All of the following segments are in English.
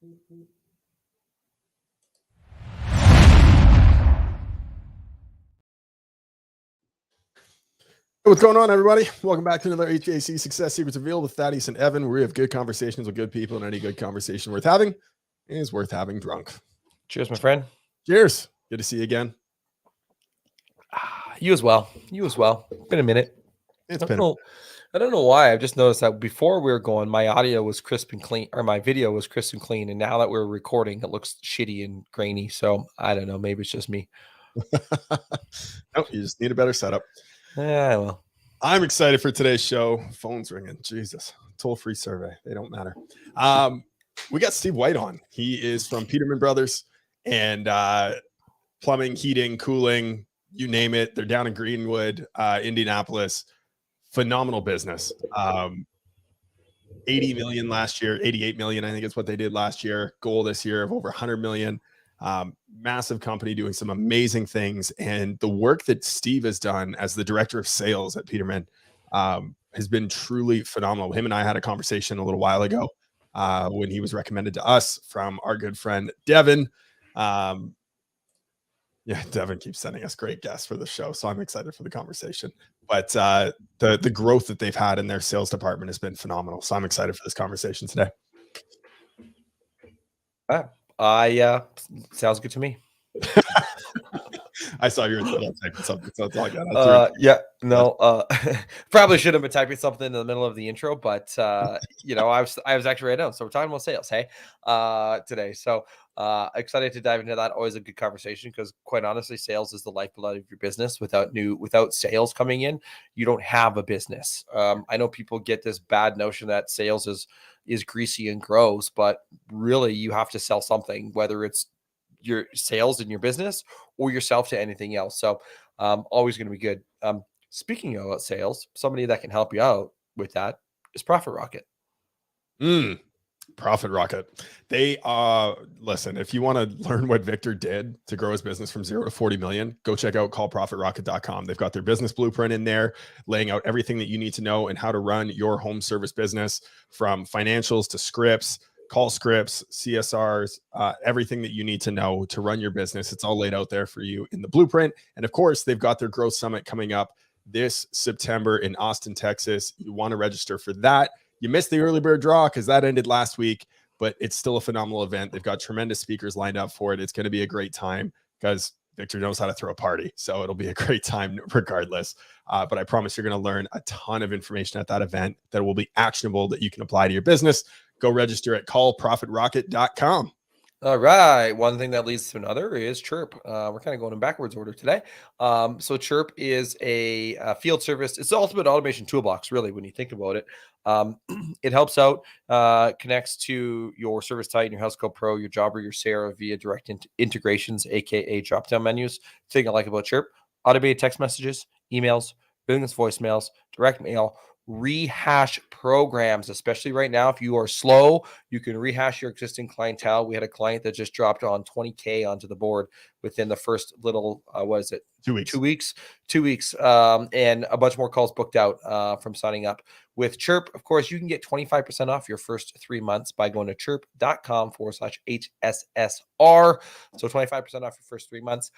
What's going on, everybody? Welcome back to another HVAC Success Secrets Revealed with Thaddeus and Evan, where we have good conversations with good people, and any good conversation worth having is worth having drunk. Cheers, my friend. Cheers. Good to see you again. You as well. You as well. Been a minute. I don't know why. I've just noticed that before we were going, my audio was crisp and clean, or my video was crisp and clean. And now that we're recording, it looks shitty and grainy. So I don't know. Maybe it's just me. No, you just need a better setup. Yeah, well. I'm excited for today's show. Phone's ringing. Jesus. Toll-free survey. They don't matter. We got Steve White on. He is from Peterman Brothers and plumbing, heating, cooling, you name it. They're down in Greenwood, Indianapolis. Phenomenal business. 80 million last year, 88 million, I think is what they did last year. Goal this year of over 100 million. Massive company doing some amazing things. And the work that Steve has done as the director of sales at Peterman has been truly phenomenal. Him and I had a conversation a little while ago when he was recommended to us from our good friend Devin. Yeah, Devin keeps sending us great guests for the show, so I'm excited for the conversation. But the growth that they've had in their sales department has been phenomenal. So I'm excited for this conversation today. Sounds good to me. I saw you were typing something, so that's all I got. Probably should have been typing something in the middle of the intro, but I was actually right now. So we're talking about sales, hey, today. So excited to dive into that. Always a good conversation because, quite honestly, sales is the lifeblood of your business. Without sales coming in, you don't have a business. I know people get this bad notion that sales is greasy and gross, but really you have to sell something, whether it's your sales in your business or yourself to anything else. So always going to be good. Speaking about sales, somebody that can help you out with that is Profit Rocket. Profit Rocket. They listen, if you want to learn what Victor did to grow his business from 0 to 40 million, go check out callprofitrocket.com. They've got their business blueprint in there, laying out everything that you need to know and how to run your home service business, from financials to scripts, call scripts, CSRs, everything that you need to know to run your business. It's all laid out there for you in the blueprint. And of course, they've got their growth summit coming up this September in Austin, Texas. You want to register for that. You missed the early bird draw because that ended last week, but it's still a phenomenal event. They've got tremendous speakers lined up for it. It's going to be a great time because Victor knows how to throw a party. So it'll be a great time regardless. But I promise you're going to learn a ton of information at that event that will be actionable that you can apply to your business. Go register at callprofitrocket.com. All right. One thing that leads to another is Chiirp. We're kind of going in backwards order today. So Chiirp is a field service. It's the ultimate automation toolbox, really, when you think about it. It helps out, connects to your Service Titan, your House Call Pro, your Jobber, your Sera via direct integrations, aka drop-down menus. The thing I like about Chiirp: automated text messages, emails, business voicemails, direct mail, rehash programs, especially right now. If you are slow, you can rehash your existing clientele. We had a client that just dropped on 20K onto the board within the first little, 2 weeks, and a bunch more calls booked out from signing up with Chiirp. Of course, you can get 25% off your first 3 months by going to chiirp.com/HSSR. So 25% off your first 3 months.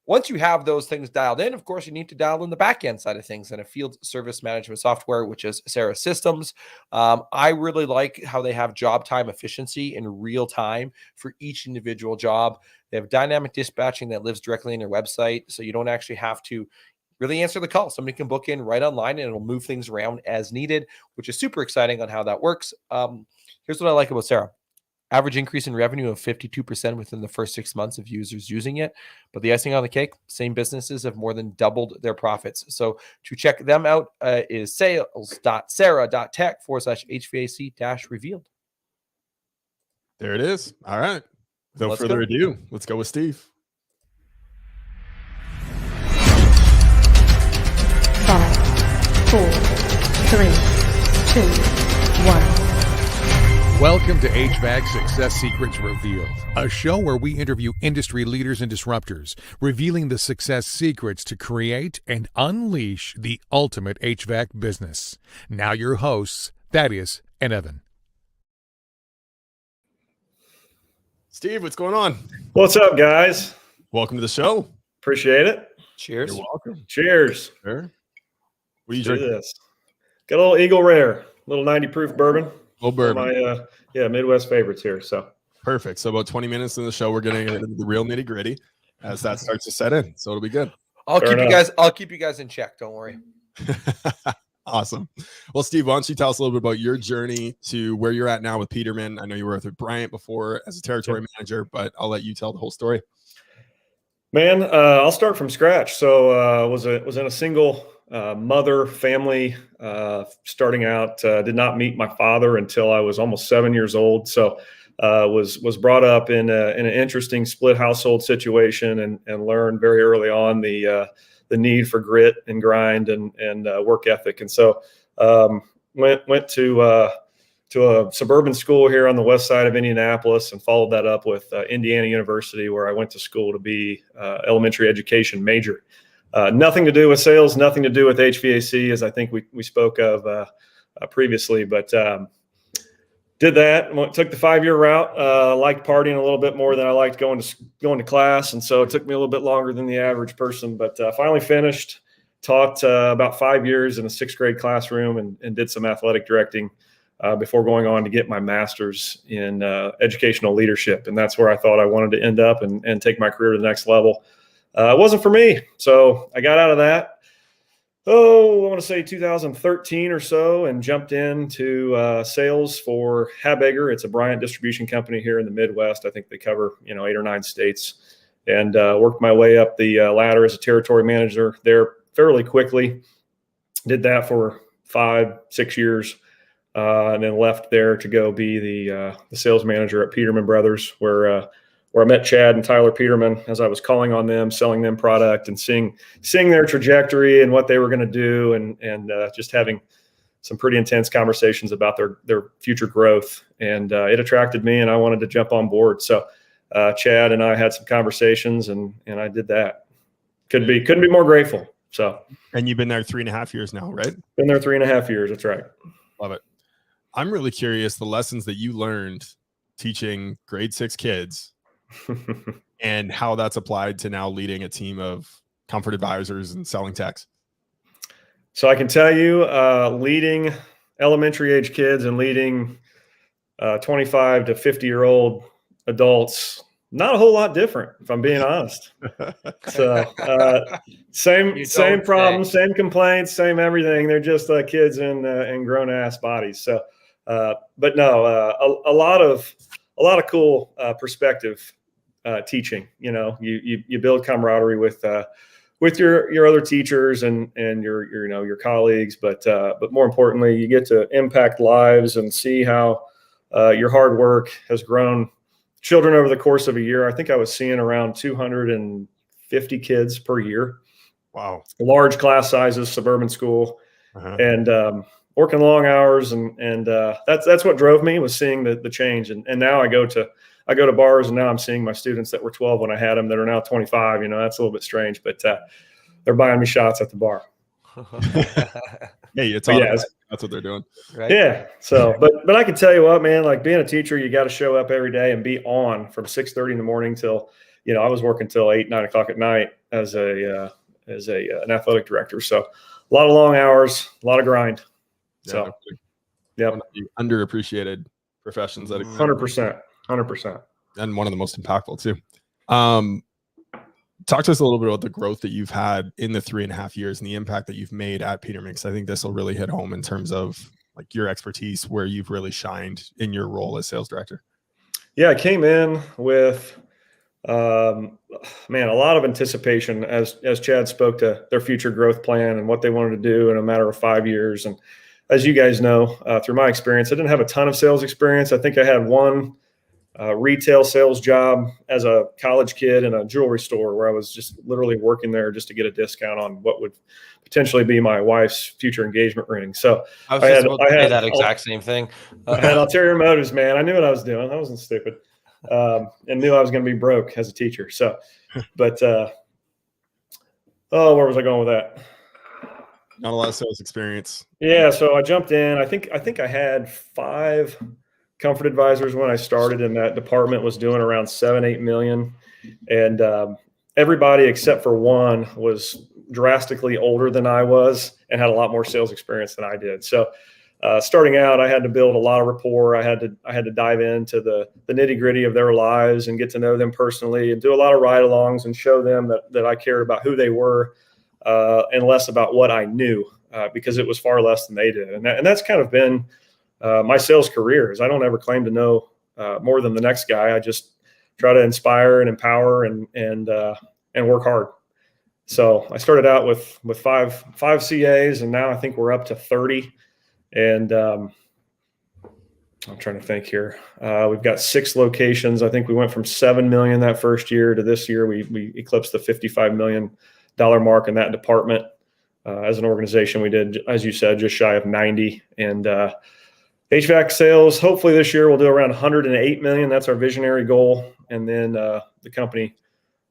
Once you have those things dialed in, of course, you need to dial in the back end side of things and a field service management software, which is Sera Systems. I really like how they have job time efficiency in real time for each individual job. They have dynamic dispatching that lives directly in their website, so you don't actually have to really answer the call. Somebody can book in right online and it'll move things around as needed, which is super exciting on how that works. Here's what I like about Sera. Average increase in revenue of 52% within the first 6 months of users using it. But the icing on the cake, same businesses have more than doubled their profits. So to check them out is sales.sera.tech/HVAC-revealed. There it is. All right. Without further ado, let's go with Steve. 5, 4, 3, 2, 1. Welcome to HVAC Success Secrets Revealed, a show where we interview industry leaders and disruptors, revealing the success secrets to create and unleash the ultimate HVAC business. Now your hosts, Thaddeus and Evan. Steve, what's going on? What's up, guys? Welcome to the show. Appreciate it. Cheers. You're welcome. Cheers. Sure. What are you Let's do drinking? this. Got a little Eagle Rare, little 90 proof bourbon. Little bourbon. My Midwest favorites here. So Perfect. So about 20 minutes in the show, we're getting into the real nitty gritty as that starts to set in. So it'll be good. I'll Fair keep you guys in check. Don't worry. Awesome. Well, Steve, why don't you tell us a little bit about your journey to where you're at now with Peterman? I know you were with Bryant before as a territory manager, but I'll let you tell the whole story. Man, I'll start from scratch. So was in a single mother family starting out. Did not meet my father until I was almost 7 years old. So was brought up in an interesting split household situation and learned very early on the need for grit and grind and work ethic. And so went to a suburban school here on the west side of Indianapolis and followed that up with Indiana University, where I went to school to be elementary education major. Nothing to do with sales, nothing to do with HVAC, as I think we spoke of previously, but did that, took the 5-year route, liked partying a little bit more than I liked going to class. And so it took me a little bit longer than the average person, but finally finished, taught about 5 years in a 6th grade classroom and did some athletic directing before going on to get my master's in educational leadership. And that's where I thought I wanted to end up and take my career to the next level. It wasn't for me. So I got out of that. I want to say 2013 or so, and jumped into sales for Habegger. It's a Bryant distribution company here in the Midwest. I think they cover 8 or 9 states, and worked my way up the ladder as a territory manager there fairly quickly. Did that for 5-6 years, and then left there to go be the sales manager at Peterman Brothers, where I met Chad and Tyler Peterman as I was calling on them, selling them product, and seeing their trajectory and what they were going to do, and just having some pretty intense conversations about their future growth. And it attracted me, and I wanted to jump on board. So Chad and I had some conversations, and I did that. Couldn't be more grateful. So. And you've been there 3.5 years now, right? Been there 3.5 years. That's right. Love it. I'm really curious the lessons that you learned teaching grade 6 kids and how that's applied to now leading a team of comfort advisors and selling techs. So I can tell you, leading elementary age kids and leading 25 to 50-year-old adults, not a whole lot different, if I'm being honest. So same problems, same complaints, same everything. They're just kids in grown ass bodies. So, but no, a lot of cool perspective teaching. You build camaraderie with your other teachers and your colleagues, but more importantly, you get to impact lives and see how your hard work has grown children over the course of a year. I think I was seeing around 250 kids per year. Wow. Large class sizes, suburban school, and working long hours. And that's what drove me, was seeing the change. And now I go to bars, and now I'm seeing my students that were 12 when I had them that are now 25. That's a little bit strange, but they're buying me shots at the bar. Hey, that's what they're doing. Right? Yeah. So, but I can tell you what, man, like being a teacher, you got to show up every day and be on from 6:30 in the morning till, I was working till 8, 9 o'clock at night as an athletic director. So a lot of long hours, a lot of grind. So, yeah, underappreciated professions that 100%. And one of the most impactful too. Talk to us a little bit about the growth that you've had in the 3.5 years and the impact that you've made at Peterman. I think this will really hit home in terms of like your expertise, where you've really shined in your role as sales director. Yeah, I came in with, a lot of anticipation as Chad spoke to their future growth plan and what they wanted to do in a matter of 5 years. And as you guys know, through my experience, I didn't have a ton of sales experience. I think I had one retail sales job as a college kid in a jewelry store, where I was just literally working there just to get a discount on what would potentially be my wife's future engagement ring. So I had that exact same thing. I had ulterior motives, man. I knew what I was doing. I wasn't stupid, and knew I was going to be broke as a teacher. So, but where was I going with that? Not a lot of sales experience. Yeah, so I jumped in. I think I had five comfort advisors when I started, and that department was doing around 7-8 million. And everybody except for one was drastically older than I was and had a lot more sales experience than I did. So starting out, I had to build a lot of rapport. I had to dive into the nitty gritty of their lives and get to know them personally, and do a lot of ride alongs and show them that I cared about who they were and less about what I knew, because it was far less than they did. And that's kind of been my sales career. Is I don't ever claim to know more than the next guy. I just try to inspire and empower and work hard. So I started out with five CAs, and now I think we're up to 30. And I'm trying to think here. We've got 6 locations. I think we went from 7 million that first year to this year we eclipsed the $55 million mark in that department. As an organization, we did, as you said, just shy of 90. And HVAC sales, hopefully this year we'll do around 108 million. That's our visionary goal. And then the company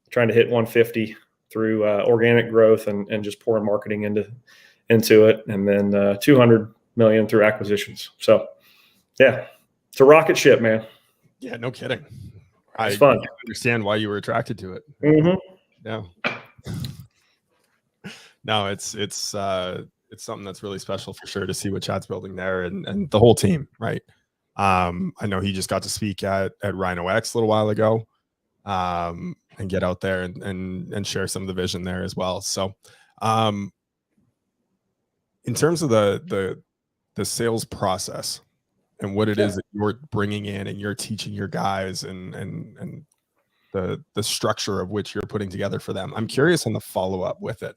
trying to hit 150 through organic growth and just pouring marketing into it. And then 200 million through acquisitions. So yeah, it's a rocket ship, man. Yeah, no kidding. It's fun. I understand why you were attracted to it. Mm-hmm. Yeah. No, it's something that's really special for sure to see what Chad's building there and the whole team, right? I know he just got to speak at Rhino X a little while ago, and get out there and share some of the vision there as well. So in terms of the sales process and what it is that you're bringing in and you're teaching your guys and the structure of which you're putting together for them, I'm curious on the follow-up with it.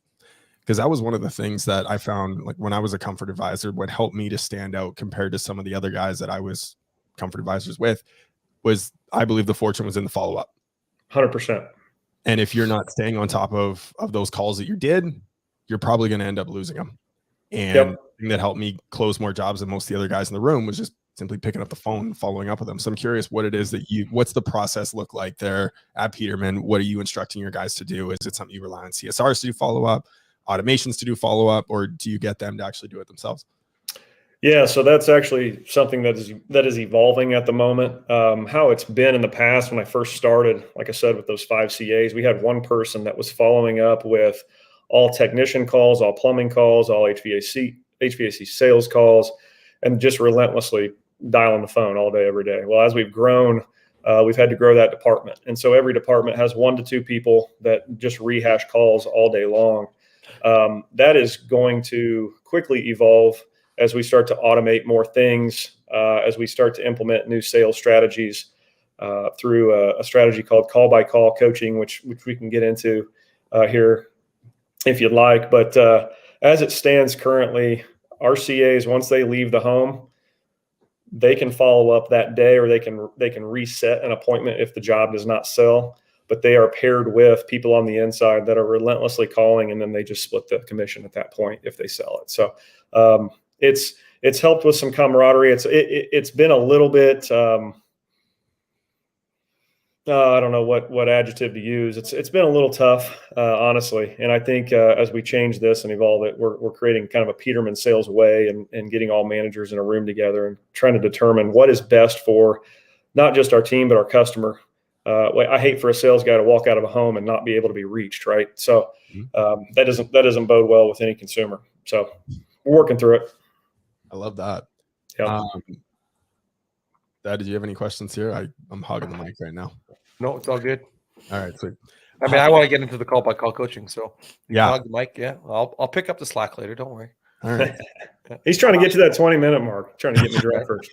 Because that was one of the things that I found, like when I was a comfort advisor, what helped me to stand out compared to some of the other guys that I was comfort advisors with was, I believe the fortune was in the follow-up. 100%. And if you're not staying on top of those calls that you did, you're probably going to end up losing them. And the thing that helped me close more jobs than most of the other guys in the room was just simply picking up the phone and following up with them. So I'm curious what it is that what's the process look like there at Peterman? What are you instructing your guys to do? Is it something you rely on CSRs to do follow-up, automations to do follow-up, or do you get them to actually do it themselves? Yeah, so that's actually something that is evolving at the moment. How it's been in the past when I first started, like I said, with those 5 CAs, we had one person that was following up with all technician calls, all plumbing calls, all HVAC sales calls, and just relentlessly dialing the phone all day, every day. Well, as we've grown, we've had to grow that department. And so every department has 1 to 2 people that just rehash calls all day long. That is going to quickly evolve as we start to automate more things, as we start to implement new sales strategies through a strategy called call-by-call coaching, which we can get into here if you'd like. But as it stands currently, our CAs, once they leave the home, they can follow up that day, or they can reset an appointment if the job does not sell. But they are paired with people on the inside that are relentlessly calling, and then they just split the commission at that point if they sell it. So it's helped with some camaraderie. It's been a little bit I don't know what adjective to use. It's been a little tough, honestly. And I think as we change this and evolve it, we're creating kind of a Peterman sales way and getting all managers in a room together and trying to determine what is best for not just our team but our customer. I hate for a sales guy to walk out of a home and not be able to be reached, right? So that doesn't bode well with any consumer. So we're working through it. I love that. Yeah. Dad, did you have any questions here? I'm hogging the mic right now. No, it's all good. All right, sweet. I mean, I want to get into the call-by-call coaching, so yeah, Mike, yeah, I'll pick up the slack later. Don't worry. All right. He's trying to get to that 20-minute mark. Trying to get me dry first.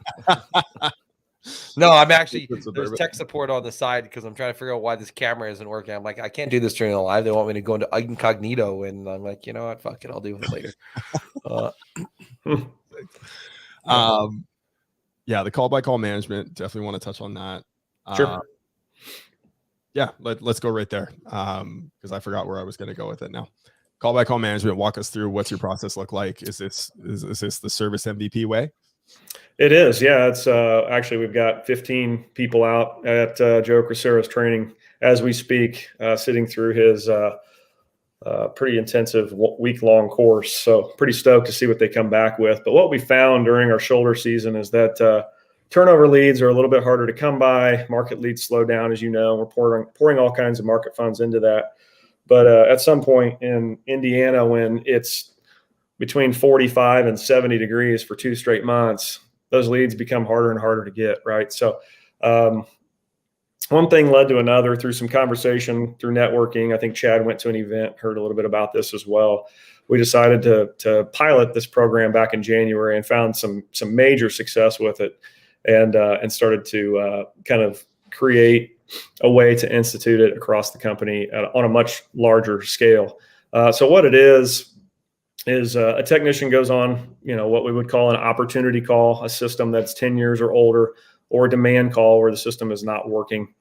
No, I'm actually there's tech support on the side because I'm trying to figure out why this camera isn't working. I'm like, I can't do this during the live. They want me to go into incognito, and I'm like, you know what? Fuck it, I'll do it later. Yeah, the call-by-call management, definitely want to touch on that. Sure. Yeah, let's go right there because I forgot where I was going to go with it now. Call-by-call management, walk us through what's your process look like. Is this the service MVP way? It is, yeah. It's actually we've got 15 people out at Joe Sera's training as we speak, sitting through his pretty intensive week-long course. So pretty stoked to see what they come back with. But what we found during our shoulder season is that turnover leads are a little bit harder to come by. Market leads slow down, as you know. We're pouring all kinds of market funds into that. But at some point in Indiana, when it's between 45 and 70 degrees for 2 straight months, those leads become harder and harder to get, right? So one thing led to another through some conversation, through networking. I think Chad went to an event, heard a little bit about this as well. We decided to pilot this program back in January and found some major success with it, and started to kind of create a way to institute it across the company on a much larger scale. So what it is a technician goes on, what we would call an opportunity call, a system that's 10 years or older, or a demand call where the system is not working.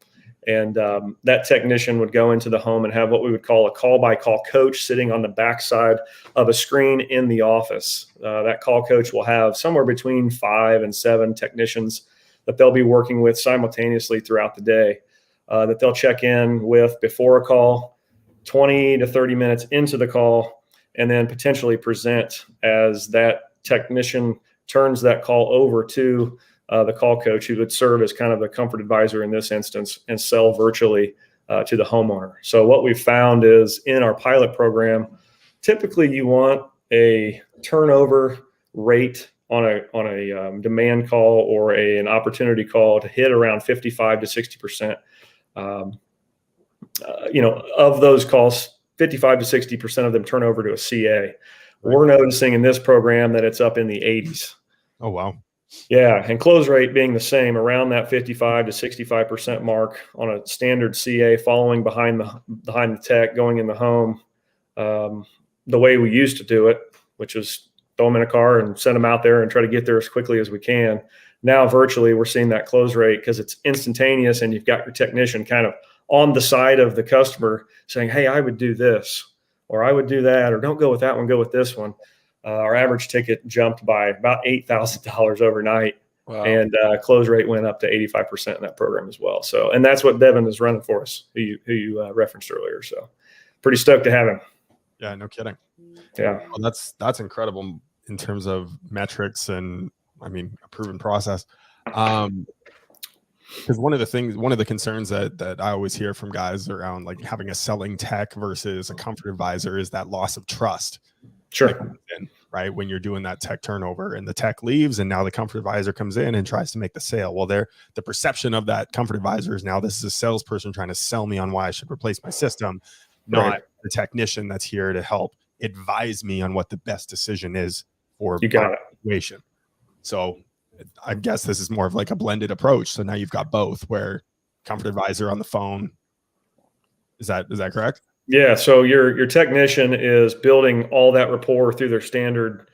And that technician would go into the home and have what we would call a call-by-call coach sitting on the backside of a screen in the office. That call coach will have somewhere between 5 and 7 technicians that they'll be working with simultaneously throughout the day, that they'll check in with before a call, 20 to 30 minutes into the call, and then potentially present as that technician turns that call over to the call coach, who would serve as kind of the comfort advisor in this instance, and sell virtually to the homeowner. So what we've found is in our pilot program, typically you want a turnover rate on a demand call or an opportunity call to hit around 55 to 60%. Of those calls, 55 to 60% of them turn over to a CA. We're noticing in this program that it's up in the 80s. Oh, wow. Yeah, and close rate being the same, around that 55 to 65% mark on a standard CA, following behind the tech, going in the home, the way we used to do it, which is throw them in a car and send them out there and try to get there as quickly as we can. Now, virtually, we're seeing that close rate because it's instantaneous, and you've got your technician kind of on the side of the customer saying, hey, I would do this, or I would do that, or don't go with that one, go with this one. Our average ticket jumped by about $8,000 overnight. Wow. And close rate went up to 85% in that program as well. So, and that's what Devin is running for us, who you referenced earlier. So pretty stoked to have him. Yeah, no kidding. Yeah. Well, that's incredible in terms of metrics and, I mean, a proven process. Because one of the concerns that I always hear from guys around like having a selling tech versus a comfort advisor is that loss of trust. Sure. Right, when you're doing that tech turnover and the tech leaves and now the comfort advisor comes in and tries to make the sale. Well, the perception of that comfort advisor is now this is a salesperson trying to sell me on why I should replace my system, not the technician that's here to help advise me on what the best decision is for my situation. So I guess this is more of like a blended approach. So now you've got both, where comfort advisor on the phone. Is that correct? Yeah. So your technician is building all that rapport through their standard,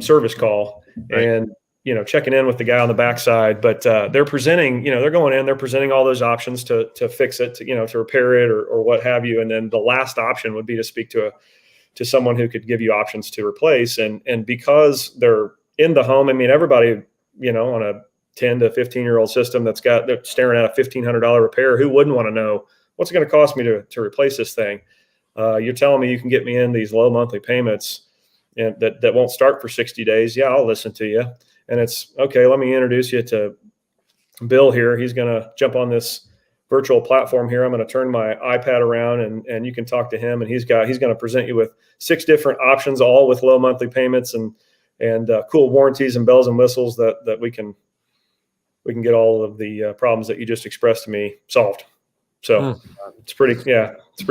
service call, right, and, checking in with the guy on the backside, but they're presenting, they're going in, they're presenting all those options to fix it, to repair it or what have you. And then the last option would be to speak to someone who could give you options to replace. And because they're in the home, I mean, everybody, on a 10 to 15-year-old system they're staring at a $1,500 repair, who wouldn't want to know what's it going to cost me to replace this thing? You're telling me you can get me in these low monthly payments and that won't start for 60 days. Yeah, I'll listen to you. And it's okay. Let me introduce you to Bill here. He's going to jump on this virtual platform here. I'm going to turn my iPad around and you can talk to him. And he's going to present you with 6 different options, all with low monthly payments and cool warranties and bells and whistles that we can get all of the problems that you just expressed to me solved. So it's pretty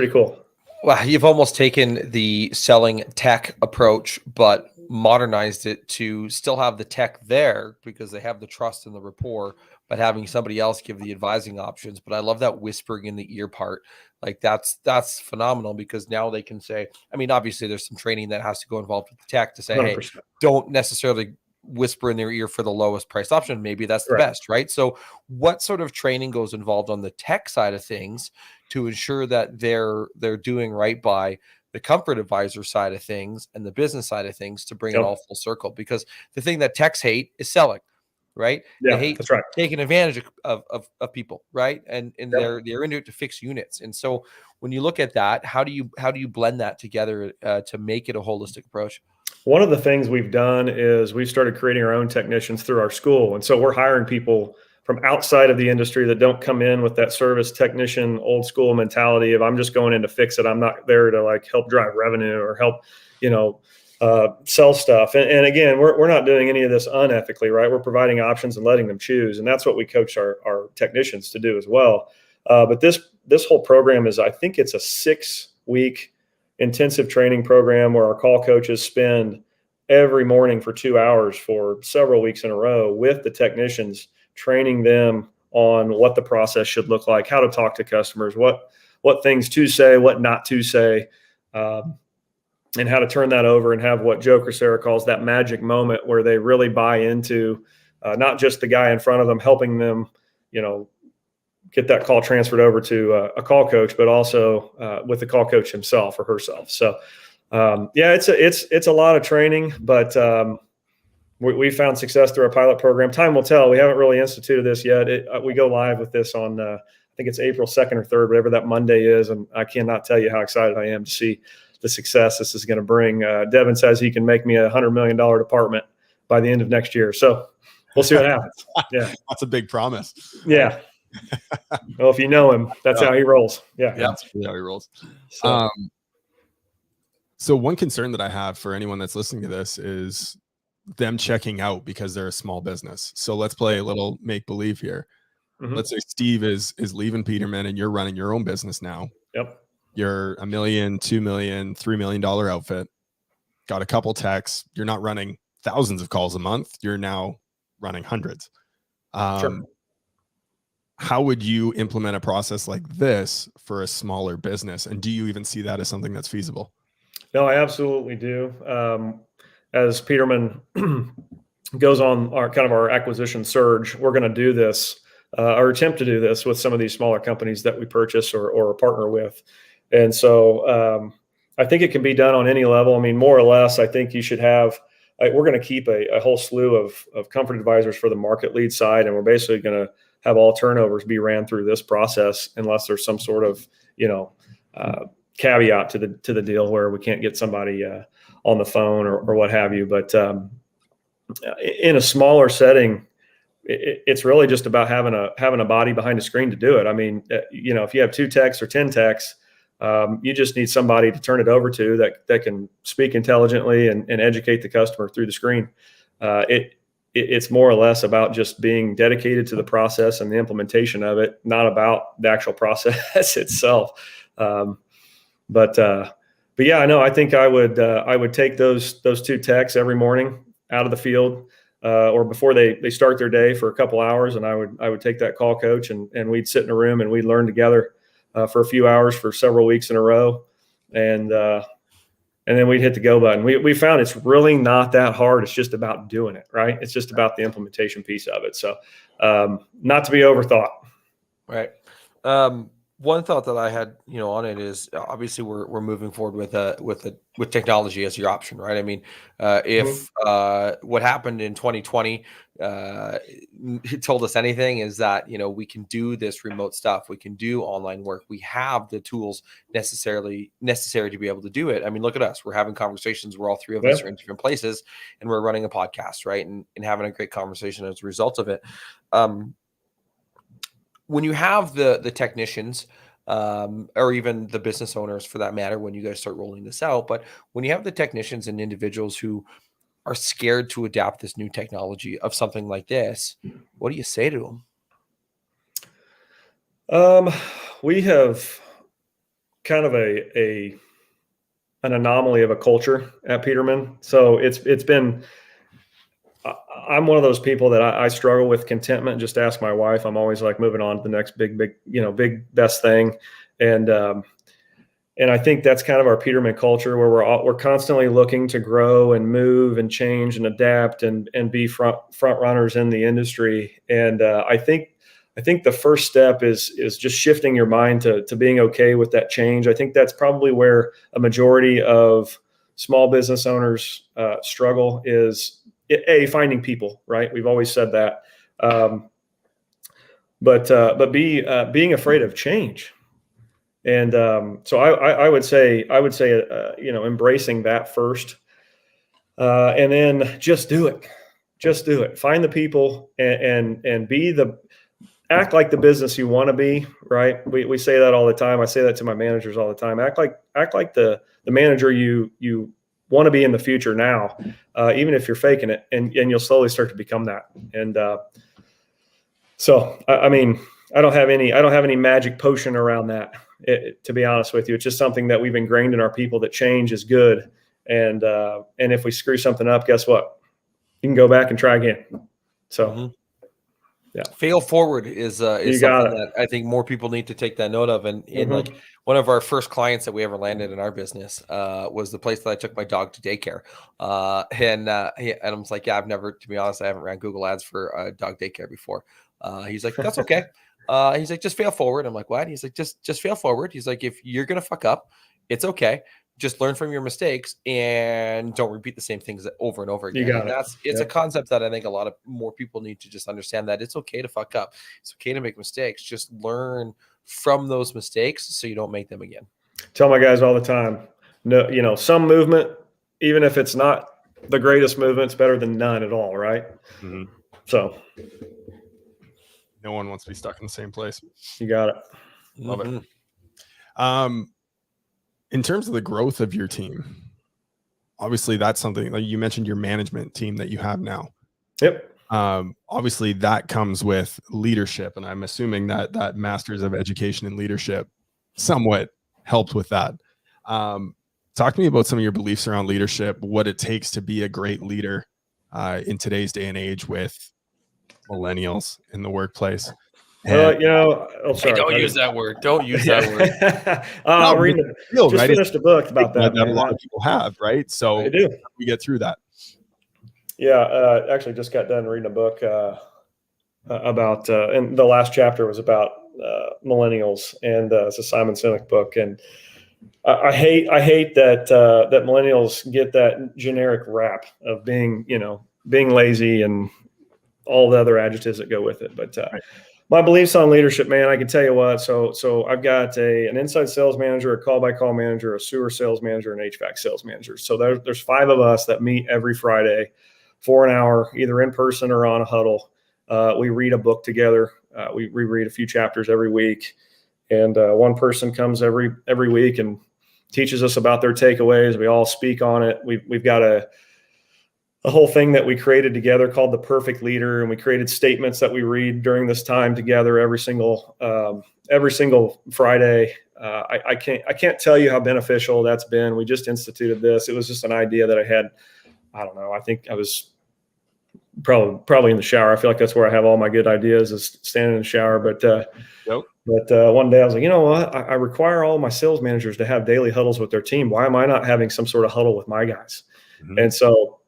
cool. Well, you've almost taken the selling tech approach, but modernized it to still have the tech there because they have the trust and the rapport, but having somebody else give the advising options. But I love that whispering in the ear part. Like that's phenomenal, because now they can say, I mean, obviously there's some training that has to go involved with the tech to say, 100%. Hey, don't necessarily whisper in their ear for the lowest price option. Maybe that's the best, right? So what sort of training goes involved on the tech side of things to ensure that they're doing right by the comfort advisor side of things and the business side of things to bring it all full circle? Because the thing that techs hate is selling, right? Yeah, they hate that's right. taking advantage of people, right? And they're into it to fix units. And so when you look at that, how do you blend that together to make it a holistic approach? One of the things we've done is we've started creating our own technicians through our school. And so we're hiring people from outside of the industry that don't come in with that service technician, old school mentality of I'm just going in to fix it. I'm not there to like help drive revenue or help, sell stuff. And again, we're not doing any of this unethically, right? We're providing options and letting them choose. And that's what we coach our technicians to do as well. But this whole program is, I think it's a 6-week intensive training program where our call coaches spend every morning for 2 hours for several weeks in a row with the technicians, training them on what the process should look like, how to talk to customers, what things to say, what not to say, and how to turn that over and have what Joe or Sera calls that magic moment where they really buy into not just the guy in front of them helping them, get that call transferred over to a call coach, but also with the call coach himself or herself. So, it's a lot of training, but we found success through our pilot program. Time will tell. We haven't really instituted this yet. We go live with this on, I think it's April 2nd or 3rd, whatever that Monday is. And I cannot tell you how excited I am to see the success this is going to bring. Devin says he can make me a $100 million department by the end of next year. So we'll see what happens. Yeah. That's a big promise. Yeah. Well, if you know him, that's how he rolls. Yeah. That's really how he rolls. So one concern that I have for anyone that's listening to this is them checking out because they're a small business. So let's play a little make believe here. Mm-hmm. Let's say Steve is leaving Peterman and you're running your own business now. Yep. You're $1 million, $2 million, $3 million outfit. Got a couple techs. You're not running thousands of calls a month. You're now running hundreds. Sure. How would you implement a process like this for a smaller business? And do you even see that as something that's feasible? No, I absolutely do. As Peterman goes on our acquisition surge, we're going to do this or attempt to do this with some of these smaller companies that we purchase or partner with. And so I think it can be done on any level. I mean, more or less, I think you should have, we're going to keep a whole slew of comfort advisors for the market lead side. And we're basically going to have all turnovers be ran through this process unless there's some sort of, caveat to the deal where we can't get somebody on the phone or what have you. But in a smaller setting, it's really just about having a body behind a screen to do it. I mean, if you have 2 techs or 10 techs, you just need somebody to turn it over to that can speak intelligently and educate the customer through the screen. It's more or less about just being dedicated to the process and the implementation of it, not about the actual process itself. But yeah, no, I think I would take those 2 techs every morning out of the field or before they start their day for a couple hours, and I would take that call coach and we'd sit in a room and we'd learn together for a few hours for several weeks in a row, and then we'd hit the go button. We found it's really not that hard. It's just about doing it, right? It's just about the implementation piece of it. So not to be overthought. Right. One thought that I had, on it is obviously we're moving forward with technology as your option, right? I mean, if what happened in 2020 it told us anything, is that we can do this remote stuff, we can do online work, we have the tools necessary to be able to do it. I mean, look at us, we're having conversations where all 3 of us are in different places, and we're running a podcast, right? And having a great conversation as a result of it. When you have the technicians or even the business owners for that matter, when you guys start rolling this out, but when you have the technicians and individuals who are scared to adapt this new technology of something like this, what do you say to them? We have kind of an anomaly of a culture at Peterman. So it's been, I'm one of those people that I struggle with contentment. Just ask my wife. I'm always like moving on to the next big, best thing. And I think that's kind of our Peterman culture, where we're constantly looking to grow and move and change and adapt and be front runners in the industry. And I think the first step is just shifting your mind to being okay with that change. I think that's probably where a majority of small business owners struggle, is finding people, right? We've always said that. But being afraid of change. And so I would say, embracing that first. And then just do it. Just do it. Find the people and act like the business you want to be, right? We say that all the time. I say that to my managers all the time. Act like the manager you want to be in the future now, even if you're faking it, and you'll slowly start to become that. And so, I mean, I don't have any magic potion around that, to be honest with you. It's just something that we've ingrained in our people, that change is good. And if we screw something up, guess what? You can go back and try again. So, yeah. Fail forward is something that I think more people need to take that note of. And like one of our first clients that we ever landed in our business was the place that I took my dog to daycare. And I was like, yeah, I've never, to be honest, I haven't ran Google ads for dog daycare before. He's like, that's okay. He's like, just fail forward. I'm like, what? He's like, just fail forward. He's like, if you're going to fuck up, it's okay. Just learn from your mistakes and don't repeat the same things over and over again. It's a concept that I think a lot of more people need to just understand, that it's okay to fuck up. It's okay to make mistakes. Just learn from those mistakes so you don't make them again. Tell my guys all the time, no, some movement, even if it's not the greatest movement, it's better than none at all. Right. Mm-hmm. So no one wants to be stuck in the same place. You got it. Love it. In terms of the growth of your team, obviously that's something like you mentioned, your management team that you have now. Yep. Obviously that comes with leadership, and I'm assuming that Masters of Education in Leadership somewhat helped with that. Talk to me about some of your beliefs around leadership, what it takes to be a great leader in today's day and age with millennials in the workplace. Sorry. Don't use that word. Don't use that word. I'll read it. Just finished a book about that. A lot of people have, right? So I do. We get through that. Yeah, actually just got done reading a book about, and the last chapter was about millennials, and it's a Simon Sinek book. And I hate that that millennials get that generic rap of being lazy and all the other adjectives that go with it. But right. My beliefs on leadership, man, I can tell you what. So I've got an inside sales manager, a call-by-call manager, a sewer sales manager, and HVAC sales manager. So there's 5 of us that meet every Friday for an hour, either in person or on a huddle. We read a book together. We reread a few chapters every week, and one person comes every week and teaches us about their takeaways. We all speak on it. We've got a whole thing that we created together called the Perfect Leader, and we created statements that we read during this time together every single Friday. I can't tell you how beneficial that's been. We just instituted this. It was just an idea that I had. I don't know. I think I was probably in the shower. I feel like that's where I have all my good ideas, is standing in the shower. But one day I was like, you know what? I require all my sales managers to have daily huddles with their team. Why am I not having some sort of huddle with my guys? Mm-hmm. And so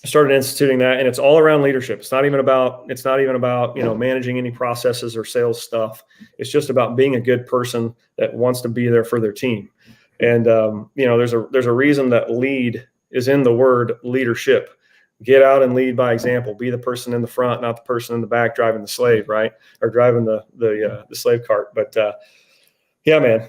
I started instituting that, and it's all around leadership. It's not even about managing any processes or sales stuff. It's just about being a good person that wants to be there for their team. And there's a reason that lead is in the word leadership. Get out and lead by example. Be the person in the front, not the person in the back driving the slave, right? Or driving the slave cart. But yeah, man,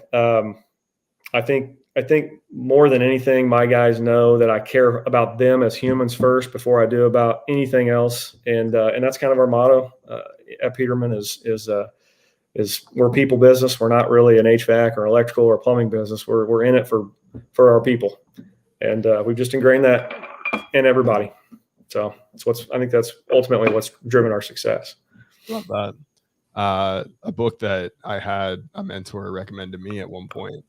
I think more than anything, my guys know that I care about them as humans first before I do about anything else. And that's kind of our motto at Peterman is we're people business. We're not really an HVAC or electrical or plumbing business. We're in it for our people. And we've just ingrained that in everybody. So I think that's ultimately what's driven our success. Love that. A book that I had a mentor recommend to me at one point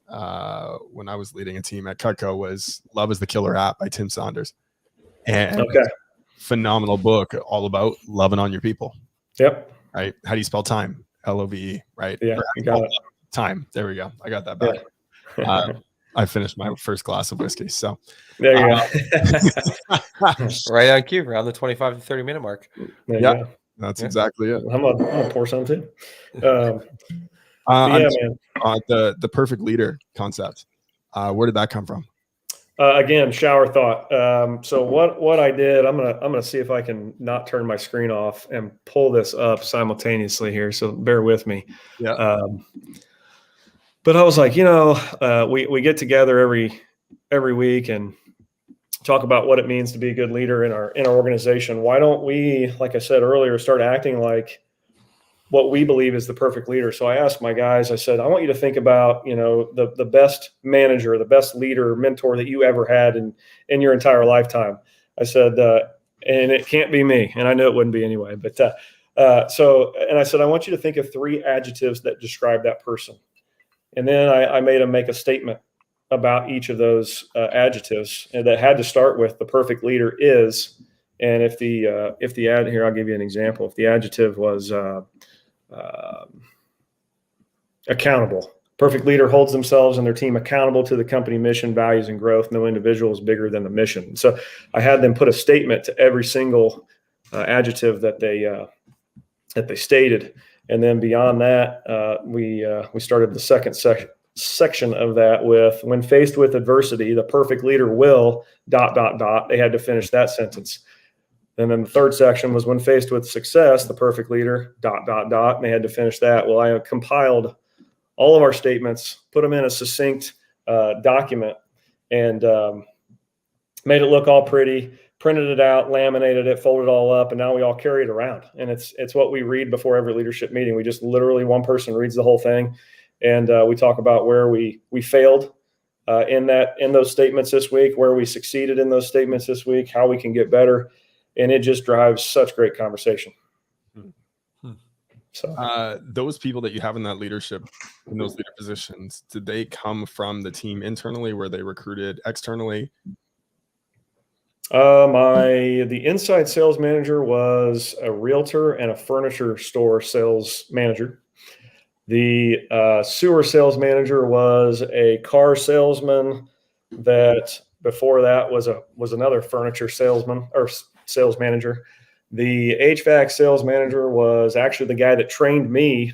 when I was leading a team at Cutco was Love is the Killer App by Tim Saunders. And phenomenal book, all about loving on your people. Yep. Right. How do you spell time? LOVE, right? Yeah. You got it. Time. There we go. I got that back. Yeah. I finished my first glass of whiskey. So there you go. Right on cue, around the 25 to 30 minute mark. Yeah. That's exactly it. I'm gonna pour some too. Man. The perfect leader concept. Where did that come from? Again, shower thought. So what I did, I'm gonna see if I can not turn my screen off and pull this up simultaneously here. So bear with me. Yeah. But I was like, we get together every week, and talk about what it means to be a good leader in our organization. Why don't we, like I said earlier, start acting like what we believe is the perfect leader? So I asked my guys, I said, I want you to think about, the best manager, the best leader, mentor that you ever had in your entire lifetime. I said, and it can't be me. And I know it wouldn't be anyway, but and I said, I want you to think of 3 adjectives that describe that person. And then I made them make a statement about each of those adjectives, and that had to start with the perfect leader is. And if the here, I'll give you an example. If the adjective was accountable, perfect leader holds themselves and their team accountable to the company mission, values, and growth. No individual is bigger than the mission. So I had them put a statement to every single adjective that they stated. And then beyond that, we started the second section of that with, when faced with adversity, the perfect leader will ... They had to finish that sentence. And then the third section was, when faced with success, the perfect leader ... And they had to finish that. Well, I compiled all of our statements, put them in a succinct document, and made it look all pretty, printed it out, laminated it, folded it all up, and now we all carry it around. And it's what we read before every leadership meeting. We just literally, one person reads the whole thing, and we talk about where we failed in those statements this week, where we succeeded in those statements this week, how we can get better, and it just drives such great conversation. So those people that you have in that leadership, in those leader positions, did they come from the team internally? Were they recruited externally? The inside sales manager was a realtor and a furniture store sales manager. The sewer sales manager was a car salesman that before that was another furniture salesman or sales manager. The HVAC sales manager was actually the guy that trained me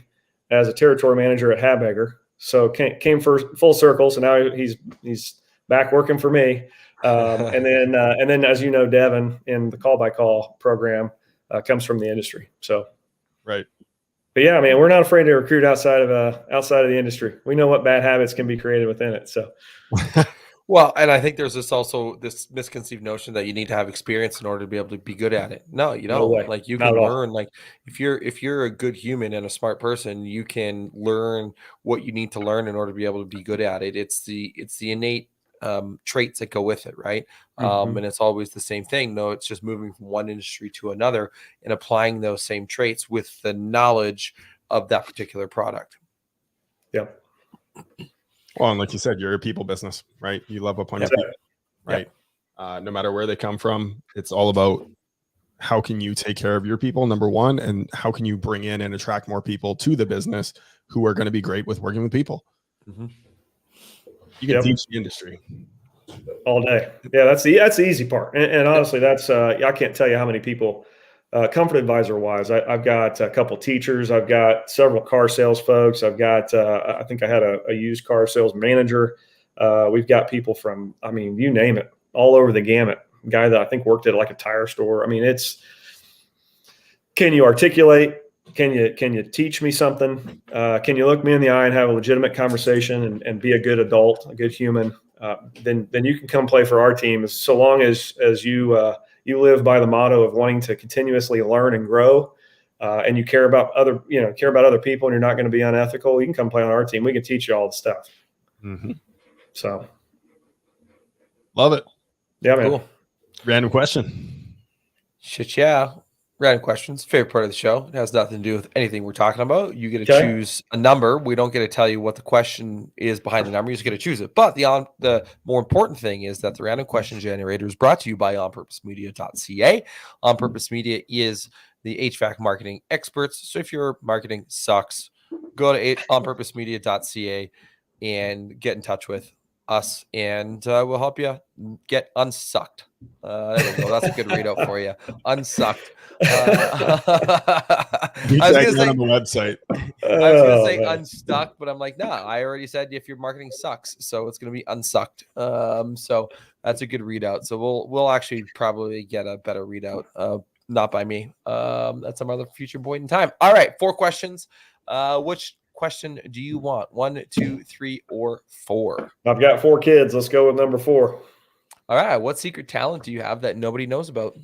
as a territory manager at Habegger. So came full circle. So now he's back working for me. And then, as you know, Devin in the call by call program comes from the industry. So, right. But yeah, man, we're not afraid to recruit outside of the industry. We know what bad habits can be created within it. So, well, and I think there's this misconceived notion that you need to have experience in order to be able to be good at it. No, you don't. way. Like you Not can at all. learn. Like if you're a good human and a smart person, you can learn what you need to learn in order to be able to be good at it. It's the innate traits that go with it, right? Mhm. And it's always the same thing. No, it's just moving from one industry to another and applying those same traits with the knowledge of that particular product. Yeah. Well, and like you said, you're a people business, right? You love upon your people, right? No matter where they come from, it's all about how can you take care of your people, number one, and how can you bring in and attract more people to the business who are going to be great with working with people. Mm-hmm. You can teach the industry all day. Yeah, that's the easy part. And honestly, that's I can't tell you how many people, Comfort Advisor wise, I've got a couple teachers, I've got several car sales folks, I've got I think I had a used car sales manager. We've got people from, I mean, you name it, all over the gamut. Guy that I think worked at like a tire store. I mean, can you articulate? Can you teach me something? Can you look me in the eye and have a legitimate conversation and be a good adult, a good human? Then you can come play for our team, so long as you live by the motto of wanting to continuously learn and grow, and you care about other people, and you're not going to be unethical. You can come play on our team. We can teach you all the stuff. Mm-hmm. So, love it. Yeah, man. Cool. Random question. Shit, yeah. Random questions. Favorite part of the show. It has nothing to do with anything we're talking about. You get to choose a number. We don't get to tell you what the question is behind the number. You just get to choose it. But the more important thing is that the random question generator is brought to you by onpurposemedia.ca. On Purpose Media is the HVAC marketing experts. So if your marketing sucks, go to onpurposemedia.ca and get in touch with us, and we'll help you get unsucked. There we go. That's a good readout for you. Unsucked. I was going to say on the website. I was going to say unstuck, but I'm like, nah, I already said if your marketing sucks, so it's going to be unsucked. So that's a good readout. So we'll actually probably get a better readout, not by me. At some other future point in time. All right, 4 questions. Which question do you want? 1, 2, 3, or 4? I've got 4 kids. Let's go with number 4. All right. What secret talent do you have that nobody knows about?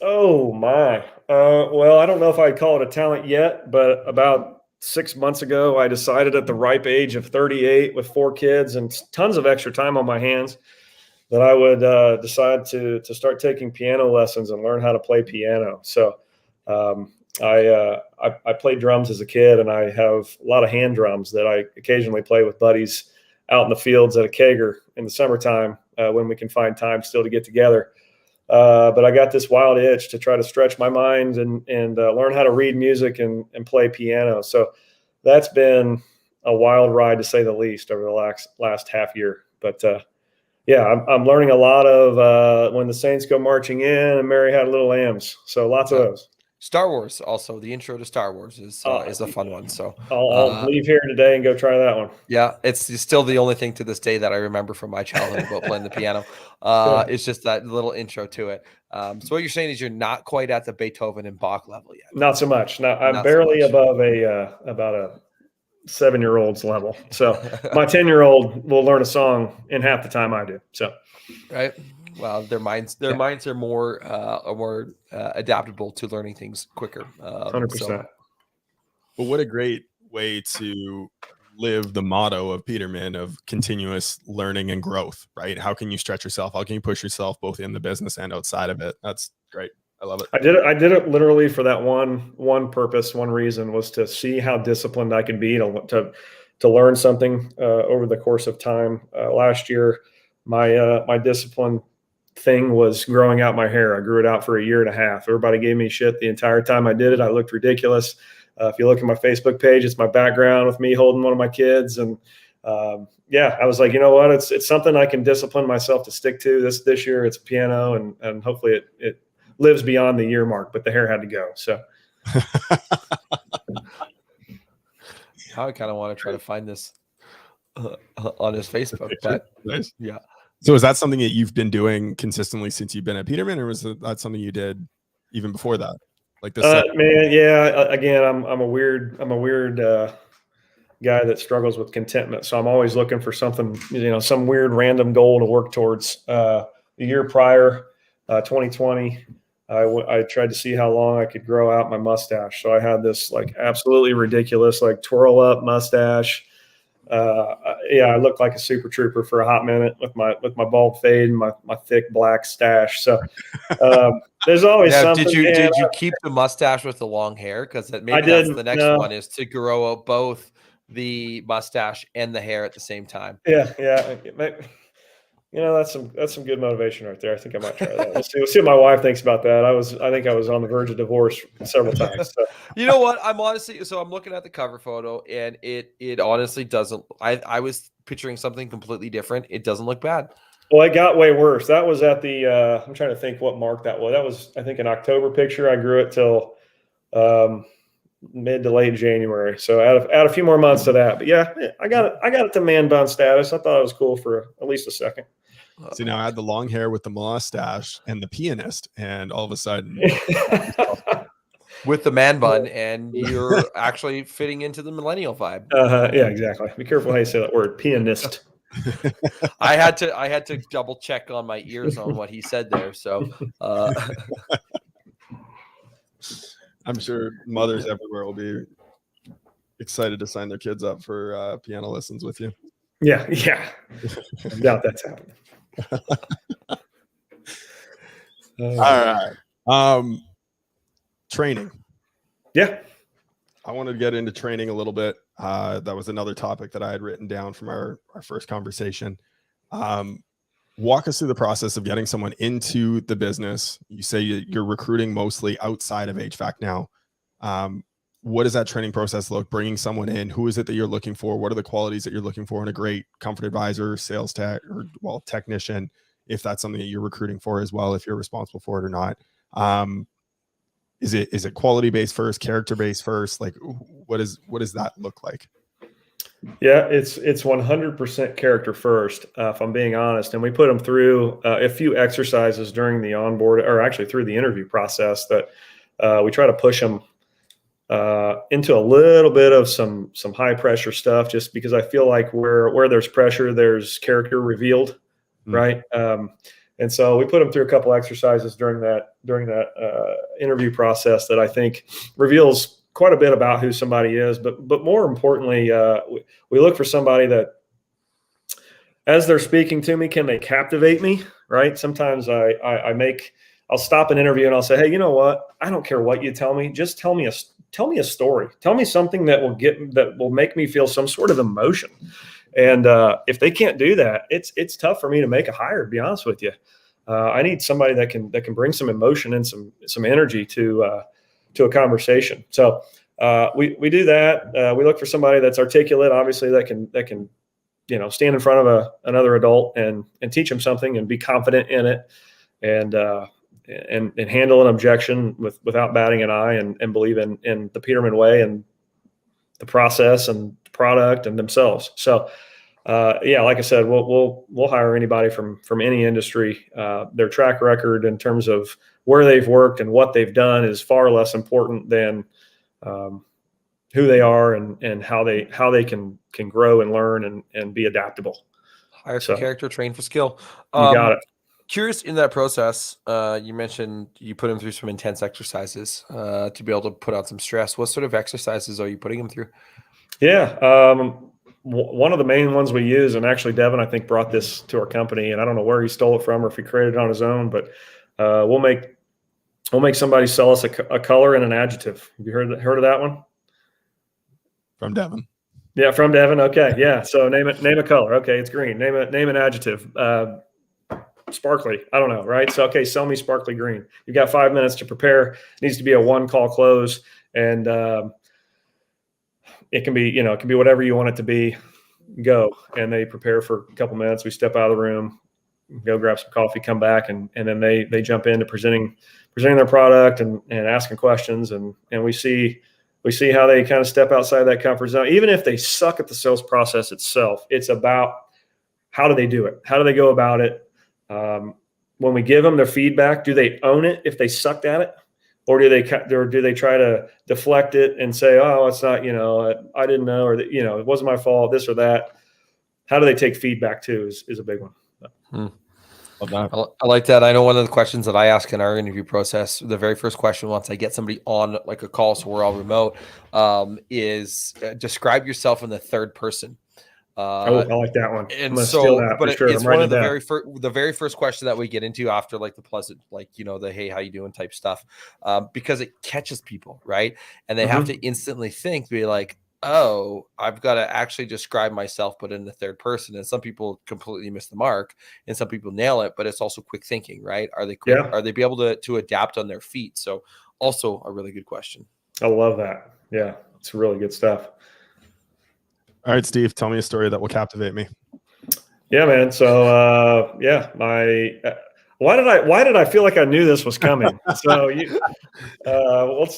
Oh my. Well, I don't know if I'd call it a talent yet, but about 6 months ago, I decided at the ripe age of 38 with 4 kids and tons of extra time on my hands that I would decide to start taking piano lessons and learn how to play piano. So I played drums as a kid, and I have a lot of hand drums that I occasionally play with buddies out in the fields at a kegger in the summertime when we can find time still to get together. But I got this wild itch to try to stretch my mind and learn how to read music and play piano. So that's been a wild ride to say the least over the last half year. But yeah, I'm learning a lot of When the Saints Go Marching In and Mary Had Little Lambs. So lots of those. Star Wars, also the intro to Star Wars is a fun one. So I'll leave here today and go try that one. yeah, it's still the only thing to this day that I remember from my childhood about playing the piano. It's just that little intro to it. So what you're saying is you're not quite at the Beethoven and Bach level yet. Not so much. No, I'm Not so barely much. above about a 7-year-old's level. So my 10-year-old will learn a song in half the time I do. So Right. Well, their minds are more adaptable to learning things quicker. 100%. Well, what a great way to live the motto of Peterman of continuous learning and growth, right? How can you stretch yourself? How can you push yourself both in the business and outside of it? That's great. I love it. I did it literally for that one purpose. One reason was to see how disciplined I could be to learn something over the course of time. Last year, my discipline thing was growing out my hair. I grew it out for a year and a half. Everybody gave me shit the entire time I did it. I looked ridiculous. If you look at my Facebook page, it's my background with me holding one of my kids. And yeah, I was like, you know what? It's something I can discipline myself to stick to. This year it's piano, and hopefully it lives beyond the year mark, but the hair had to go. So Now I kind of want to try to find this on his Facebook, but Nice. yeah. So is that something that you've been doing consistently since you've been at Peterman, or was that something you did even before that? Like this? Man, yeah. Again, I'm a weird guy that struggles with contentment. So I'm always looking for something, some weird random goal to work towards. The year prior, 2020, I tried to see how long I could grow out my mustache. So I had this like absolutely ridiculous like twirl up mustache. Yeah, I looked like a super trooper for a hot minute with my bald fade and my thick black stash. So there's always something. Did you keep the mustache with the long hair? Because maybe that's the next one is to grow out both the mustache and the hair at the same time. Yeah. That's some good motivation right there. I think I might try that. We'll see what my wife thinks about that. I think I was on the verge of divorce several times. So. You know what? I'm looking at the cover photo, and it honestly doesn't. I was picturing something completely different. It doesn't look bad. Well, it got way worse. That was at the. I'm trying to think what mark that was. That was, I think, an October picture. I grew it till mid to late January. So add a few more months to that. But yeah, I got it to man bun status. I thought it was cool for at least a second. See, now I had the long hair with the mustache and the pianist, and all of a sudden with the man bun, and you're actually fitting into the millennial vibe. Yeah, exactly. Be careful how you say that word, pianist. I had to double check on my ears on what he said there. So I'm sure mothers everywhere will be excited to sign their kids up for piano lessons with you. Yeah. I doubt that's happening. All right. Training. Yeah. I wanted to get into training a little bit. That was another topic that I had written down from our first conversation. Walk us through the process of getting someone into the business. You say you're recruiting mostly outside of HVAC now. What does that training process look? Bringing someone in, who is it that you're looking for? What are the qualities that you're looking for in a great comfort advisor, sales tech, or technician, if that's something that you're recruiting for as well, if you're responsible for it or not? Is it quality based first, character based first? Like what does that look like? Yeah, it's 100% character first, if I'm being honest. And we put them through a few exercises during the onboard, or actually through the interview process, that we try to push them into a little bit of some high pressure stuff, just because I feel like where there's pressure, there's character revealed, right? And so we put them through a couple exercises during that interview process that I think reveals quite a bit about who somebody is. But more importantly, we look for somebody that, as they're speaking to me, can they captivate me? Right? Sometimes I'll stop an interview and I'll say, hey, you know what? I don't care what you tell me. Just tell me a story. Tell me something that will make me feel some sort of emotion. And if they can't do that, it's tough for me to make a hire, to be honest with you. I need somebody that can bring some emotion and some energy to a conversation. So we do that. We look for somebody that's articulate, obviously, that can stand in front of another adult and teach them something and be confident in it, and handle an objection without batting an eye, and believe in the Peterman way and the process and the product and themselves. So, like I said, we'll hire anybody from any industry. Their track record in terms of where they've worked and what they've done is far less important than who they are and how they can grow and learn and be adaptable. Hire for character, train for skill. You got it. Curious, in that process, you mentioned you put them through some intense exercises to be able to put out some stress. What sort of exercises are you putting them through? Yeah. One of the main ones we use, and actually Devin, I think, brought this to our company, and I don't know where he stole it from or if he created it on his own, but we'll make somebody sell us a color and an adjective. Have you heard of that one? From Devin. Yeah, from Devin. Okay, yeah. So name a color. Okay, it's green. Name an adjective. Sparkly. I don't know, right? So, okay, sell me sparkly green. You've got 5 minutes to prepare. It needs to be a one-call close, and it can be whatever you want it to be. Go. And they prepare for a couple minutes. We step out of the room, go grab some coffee, come back, and then they jump into presenting their product and asking questions, and we see how they kind of step outside that comfort zone. Even if they suck at the sales process itself, it's about how do they do it? How do they go about it? When we give them their feedback, do they own it if they sucked at it? Or do they try to deflect it and say, oh, it's not, I didn't know, or it wasn't my fault, this or that. How do they take feedback too is a big one. I like that. I know one of the questions that I ask in our interview process, the very first question once I get somebody on like a call, so we're all remote, is describe yourself in the third person. I like that one. And so, but it's one of the very first question that we get into after like the pleasant, the hey, how you doing type stuff, because it catches people, right? And they have to instantly be like, oh, I've got to actually describe myself, but in the third person. And some people completely miss the mark, and some people nail it. But it's also quick thinking, right? Are they quick? Yeah. Are they be able to adapt on their feet? So, also a really good question. I love that. Yeah, it's really good stuff. All right, Steve, tell me a story that will captivate me. Yeah, man. So, why did I feel like I knew this was coming? So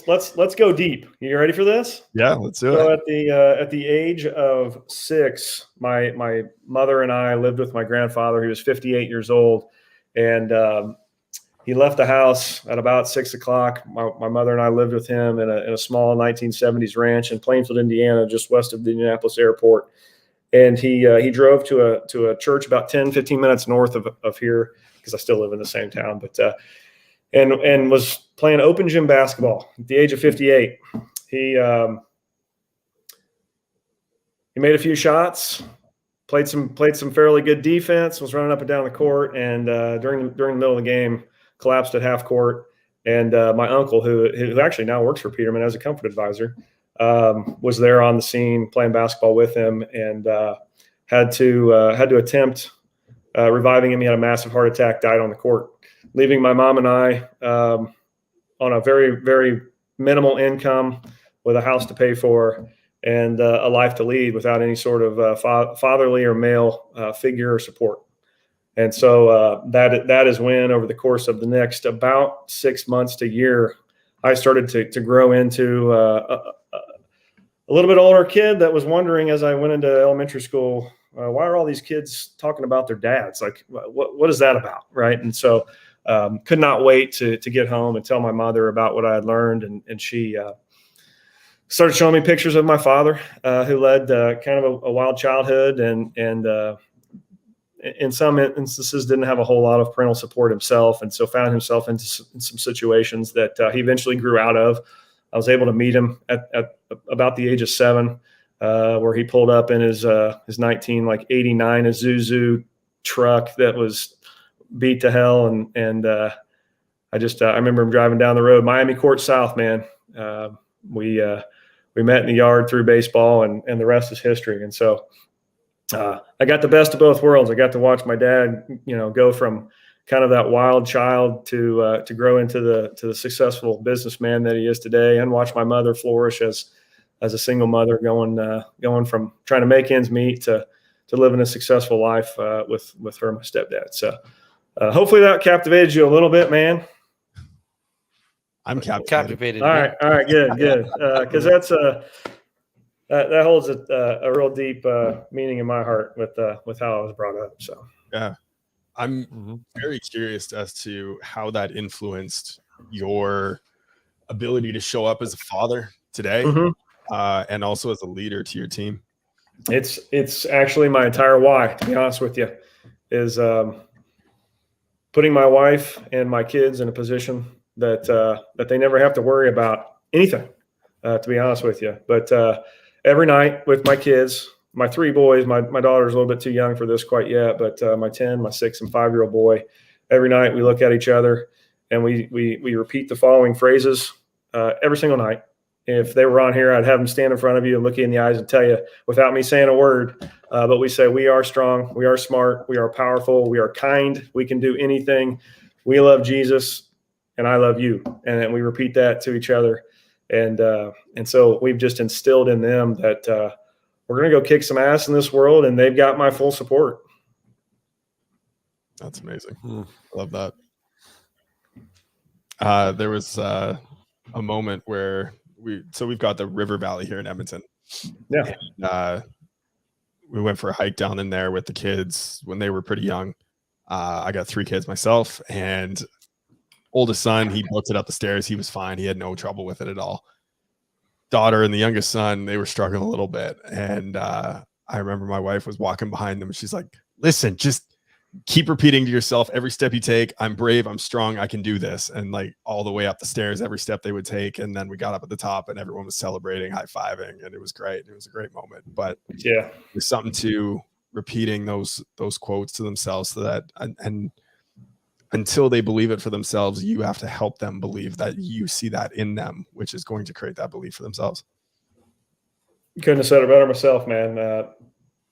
let's go deep. You ready for this? Yeah, let's do it. So at the age of 6, my mother and I lived with my grandfather. He was 58 years old, and he left the house at about 6 o'clock. My mother and I lived with him in a small 1970s ranch in Plainfield, Indiana, just west of the Indianapolis airport. And he drove to a church about 10, 15 minutes north of here, because I still live in the same town, but and was playing open gym basketball at the age of 58. He made a few shots, played some fairly good defense, was running up and down the court, and during the middle of the game, collapsed at half court. And my uncle, who actually now works for Peterman as a comfort advisor, was there on the scene playing basketball with him, and had to attempt reviving him. He had a massive heart attack, died on the court, leaving my mom and I on a very, very minimal income with a house to pay for and a life to lead without any sort of fatherly or male figure or support. And so that is when, over the course of the next about 6 months to a year, I started to grow into a little bit older kid that was wondering, as I went into elementary school, why are all these kids talking about their dads? Like, what is that about, right? And so could not wait to get home and tell my mother about what I had learned. And she started showing me pictures of my father, who led kind of a wild childhood and in some instances didn't have a whole lot of parental support himself, and so found himself in some situations that he eventually grew out of. I was able to meet him at about the age of 7, where he pulled up in his 1989 Isuzu truck that was beat to hell, and I remember him driving down the road, Miami Court South, man. We met in the yard through baseball, and the rest is history. And so I got the best of both worlds. I got to watch my dad, go from kind of that wild child to grow into the successful businessman that he is today, and watch my mother flourish as a single mother, going from trying to make ends meet to living a successful life with her and my stepdad. So hopefully that captivated you a little bit, man. I'm captivated. Captivated. All right, good. Because that holds a real deep meaning in my heart with how I was brought up. So yeah, I'm very curious as to how that influenced your ability to show up as a father today, and also as a leader to your team. It's actually my entire why, to be honest with you, is putting my wife and my kids in a position that they never have to worry about anything, to be honest with you. But every night with my kids, my 3 boys, my daughter's a little bit too young for this quite yet, but my 10, my 6, and 5-year-old boy, every night we look at each other and we repeat the following phrases every single night. If they were on here, I'd have them stand in front of you and look you in the eyes and tell you without me saying a word. But we say, we are strong, we are smart, we are powerful, we are kind, we can do anything. We love Jesus, and I love you. And then we repeat that to each other. And so we've just instilled in them that we're going to go kick some ass in this world, and they've got my full support. That's amazing. I love that. There was a moment where we've got the River Valley here in Edmonton. Yeah. And, we went for a hike down in there with the kids when they were pretty young. I got 3 kids myself, and oldest son, he looked it up the stairs. He was fine. He had no trouble with it at all. Daughter and the youngest son, they were struggling a little bit. And I remember my wife was walking behind them, and she's like, listen, just keep repeating to yourself every step you take, I'm brave, I'm strong, I can do this. And like all the way up the stairs, every step they would take. And then we got up at the top and everyone was celebrating, high-fiving, and it was great. It was a great moment. But yeah, there's something to repeating those quotes to themselves, so that and until they believe it for themselves, you have to help them believe that you see that in them, which is going to create that belief for themselves. Couldn't have said it better myself, man.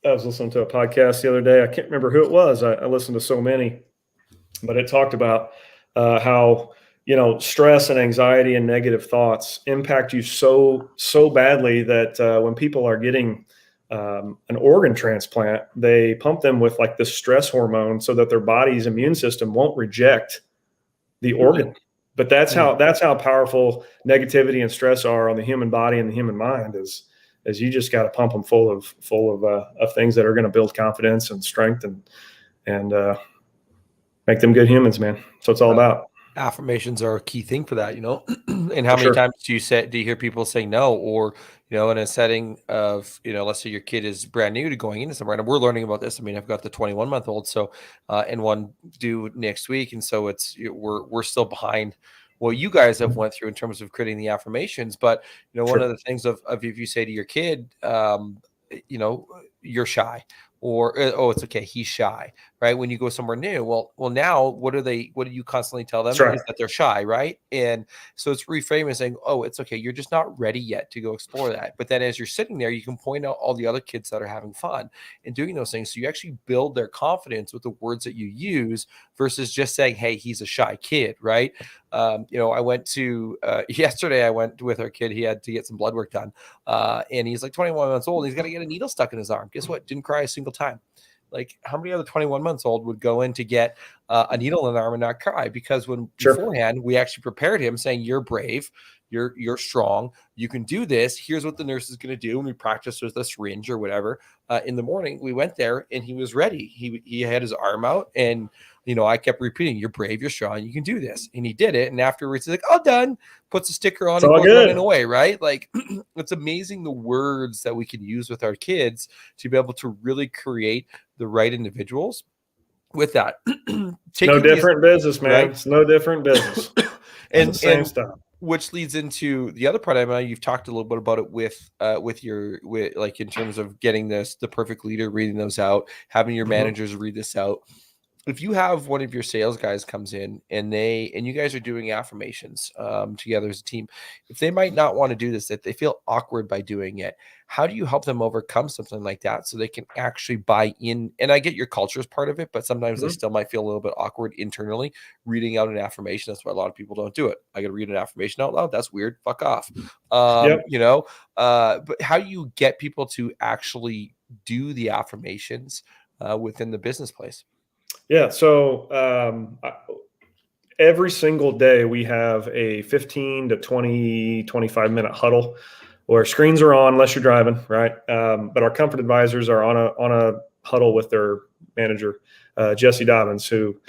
I was listening to a podcast the other day. I can't remember who it was. I listened to so many, but it talked about how, stress and anxiety and negative thoughts impact you so badly that when people are getting an organ transplant, they pump them with like this stress hormone so that their body's immune system won't reject the organ. But that's how powerful negativity and stress are on the human body and the human mind, is you just got to pump them full of things that are going to build confidence and strength and make them good humans, man. So it's all about. Affirmations are a key thing for that, and how many times do you hear people say no, or, in a setting of, let's say your kid is brand new to going into somewhere, and we're learning about this. I mean, I've got the 21-month-old, so, and one due next week. And so we're still behind what you guys have went through in terms of creating the affirmations. But, one of the things of if you say to your kid, you're shy, or, oh, it's okay, he's shy, right? When you go somewhere new, well, now what do you constantly tell them? Right. Is that they're shy, right? And so it's reframing, saying, oh, it's okay, you're just not ready yet to go explore that. But then as you're sitting there, you can point out all the other kids that are having fun and doing those things. So you actually build their confidence with the words that you use versus just saying, hey, he's a shy kid, right? I went to yesterday, I went with our kid. He had to get some blood work done. And he's like 21 months old. He's got to get a needle stuck in his arm. Guess what? Didn't cry a single time. Like, how many other 21 months old would go in to get a needle in the arm and not cry? Because beforehand, we actually prepared him saying, you're brave, you're strong, you can do this. Here's what the nurse is going to do. And we practiced with a syringe or whatever. In the morning, we went there and he was ready. He had his arm out, and I kept repeating, you're brave, you're strong, you can do this. And he did it. And afterwards, he's like, oh, done. Puts a sticker on and goes running away, right? Like, it's amazing the words that we can use with our kids to be able to really create the right individuals with that, No taking different business, man. right? It's no different business. and It's the same and stuff. which leads into the other part. I know you've talked a little bit about it with like in terms of getting the perfect leader, reading those out, having your managers read this out. If you have one of your sales guys comes in and you guys are doing affirmations together as a team, if they might not want to do this, that they feel awkward by doing it, how do you help them overcome something like that so they can actually buy in? And I get your culture is part of it, but sometimes they still might feel a little bit awkward internally reading out an affirmation. That's why a lot of people don't do it. I got to read an affirmation out loud. That's weird. Fuck off. But how do you get people to actually do the affirmations within the business place? Yeah. So every single day we have a 15 to 20, 25 minute huddle where screens are on unless you're driving, right? But our comfort advisors are on a huddle with their manager, Jesse Dobbins, who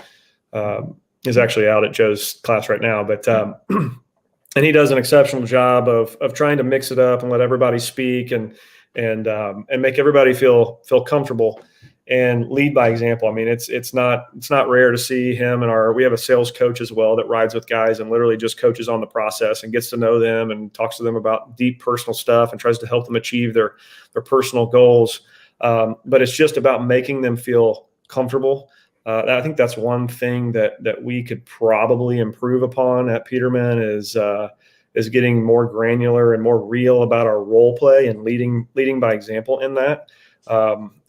is actually out at Joe's class right now. But and he does an exceptional job of trying to mix it up and let everybody speak and make everybody feel comfortable and lead by example. I mean, it's not rare to see him, and we have a sales coach as well that rides with guys and literally just coaches on the process and gets to know them and talks to them about deep personal stuff and tries to help them achieve their personal goals. But it's just about making them feel comfortable. I think that's one thing that we could probably improve upon at Peterman is getting more granular and more real about our role play and leading by example in that.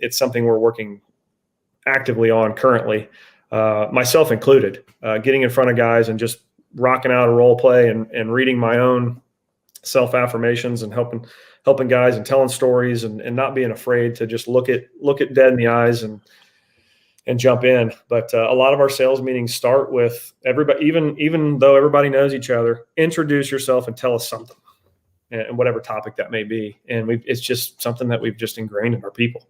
It's something we're working actively on currently, myself included, getting in front of guys and just rocking out a role play and reading my own self affirmations and helping guys and telling stories and not being afraid to just look at dead in the eyes and jump in. But a lot of our sales meetings start with everybody, even though everybody knows each other, introduce yourself and tell us something, and whatever topic that may be. And it's just something that we've just ingrained in our people.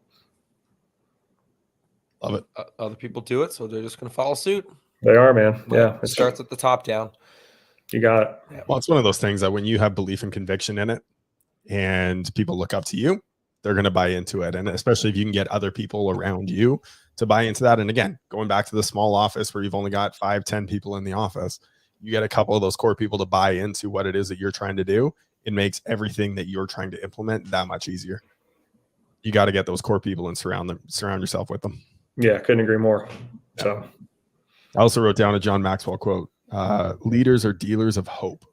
Love it. Other people do it, so they're just going to follow suit. They are, man. Yeah. It starts at the top down. You got it. Yeah. Well, it's one of those things that when you have belief and conviction in it and people look up to you, they're going to buy into it. And especially if you can get other people around you to buy into that. And again, going back to the small office where you've only got 5-10 people in the office, you get a couple of those core people to buy into what it is that you're trying to do. It makes everything that you're trying to implement that much easier. You got to get those core people and surround yourself with them. Yeah, couldn't agree more. So I also wrote down a John Maxwell quote. Leaders are dealers of hope.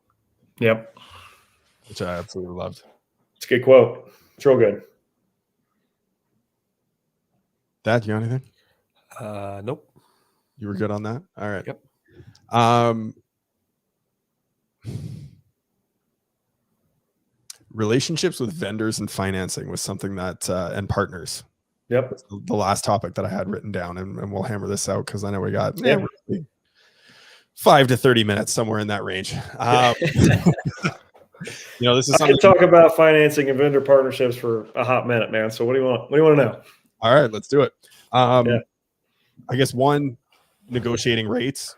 Yep. Which I absolutely loved. It's a good quote. It's real good. Dad, you got anything? Nope. You were good on that? All right. Yep. Relationships with vendors and financing was something that and partners. Yep. The last topic that I had written down, and we'll hammer this out because I know we got 5 to 30 minutes, somewhere in that range. This is something. I can talk about financing and vendor partnerships for a hot minute, man. So what do you want? What do you want to know? All right, let's do it. I guess 1, negotiating rates.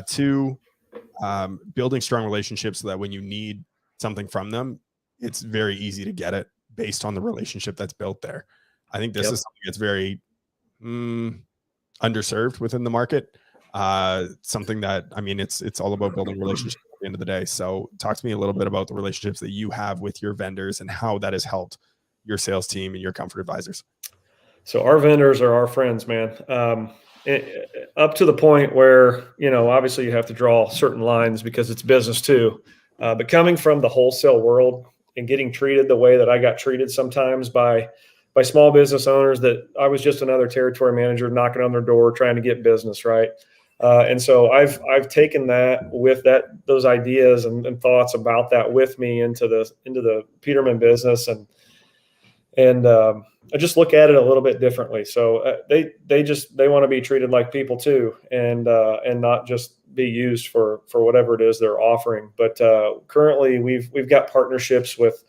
2, building strong relationships so that when you need something from them, it's very easy to get it based on the relationship that's built there. I think this is something that's very underserved within the market. Something that, I mean, it's all about building relationships at the end of the day. So talk to me a little bit about the relationships that you have with your vendors and how that has helped your sales team and your comfort advisors. So our vendors are our friends, man. Up to the point where, obviously you have to draw certain lines because it's business too. But coming from the wholesale world and getting treated the way that I got treated sometimes by small business owners, that I was just another territory manager knocking on their door trying to get business, right? And so I've taken that with those ideas and thoughts about that with me into the Peterman business, and I just look at it a little bit differently. So they want to be treated like people too, and not just be used for whatever it is they're offering. But currently we've got partnerships with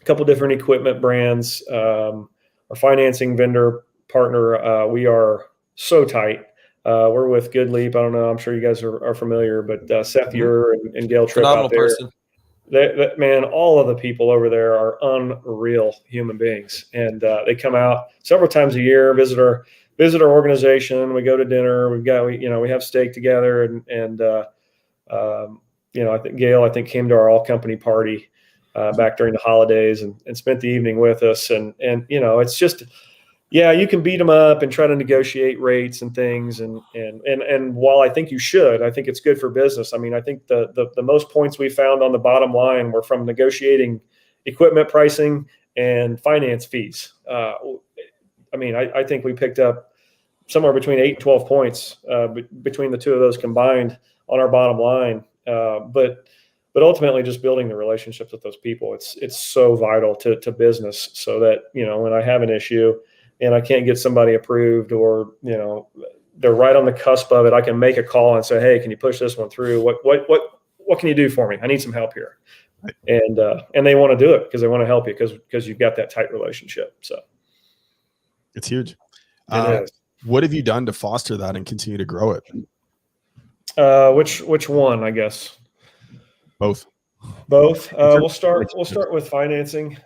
a couple different equipment brands. Our financing vendor partner, we are so tight. We're with Good Leap. I don't know. I'm sure you guys are familiar, but Seth Ure and Gail Tripp Phenomenal out there. Person. Man, all of the people over there are unreal human beings, and they come out several times a year, visit visit our organization. We go to dinner. We have steak together, and I think Gail came to our all company party back during the holidays and spent the evening with us. And it's just, yeah, you can beat them up and try to negotiate rates and things. And while I think you should, I think it's good for business. I mean, I think the most points we found on the bottom line were from negotiating equipment pricing and finance fees. I think we picked up somewhere between 8 and 12 points between the two of those combined on our bottom line. But ultimately, just building the relationships with those people, it's so vital to business, so that, when I have an issue and I can't get somebody approved, or, they're right on the cusp of it, I can make a call and say, hey, can you push this one through? What can you do for me? I need some help here. And they want to do it because they want to help you because you've got that tight relationship. So it's huge. It is. What have you done to foster that and continue to grow it? Which one, I guess? Both. We'll start with financing.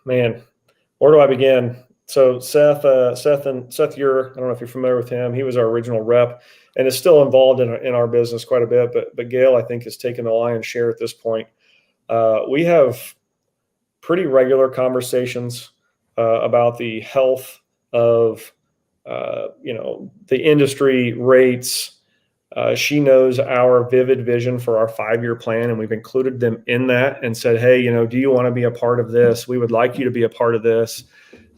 Man, where do I begin? So Seth, I don't know if you're familiar with him. He was our original rep and is still involved in our business quite a bit. But Gail, I think, has taken the lion's share at this point. We have pretty regular conversations about the health of the industry rates. She knows our vivid vision for our 5-year plan, and we've included them in that and said, hey, do you want to be a part of this? We would like you to be a part of this.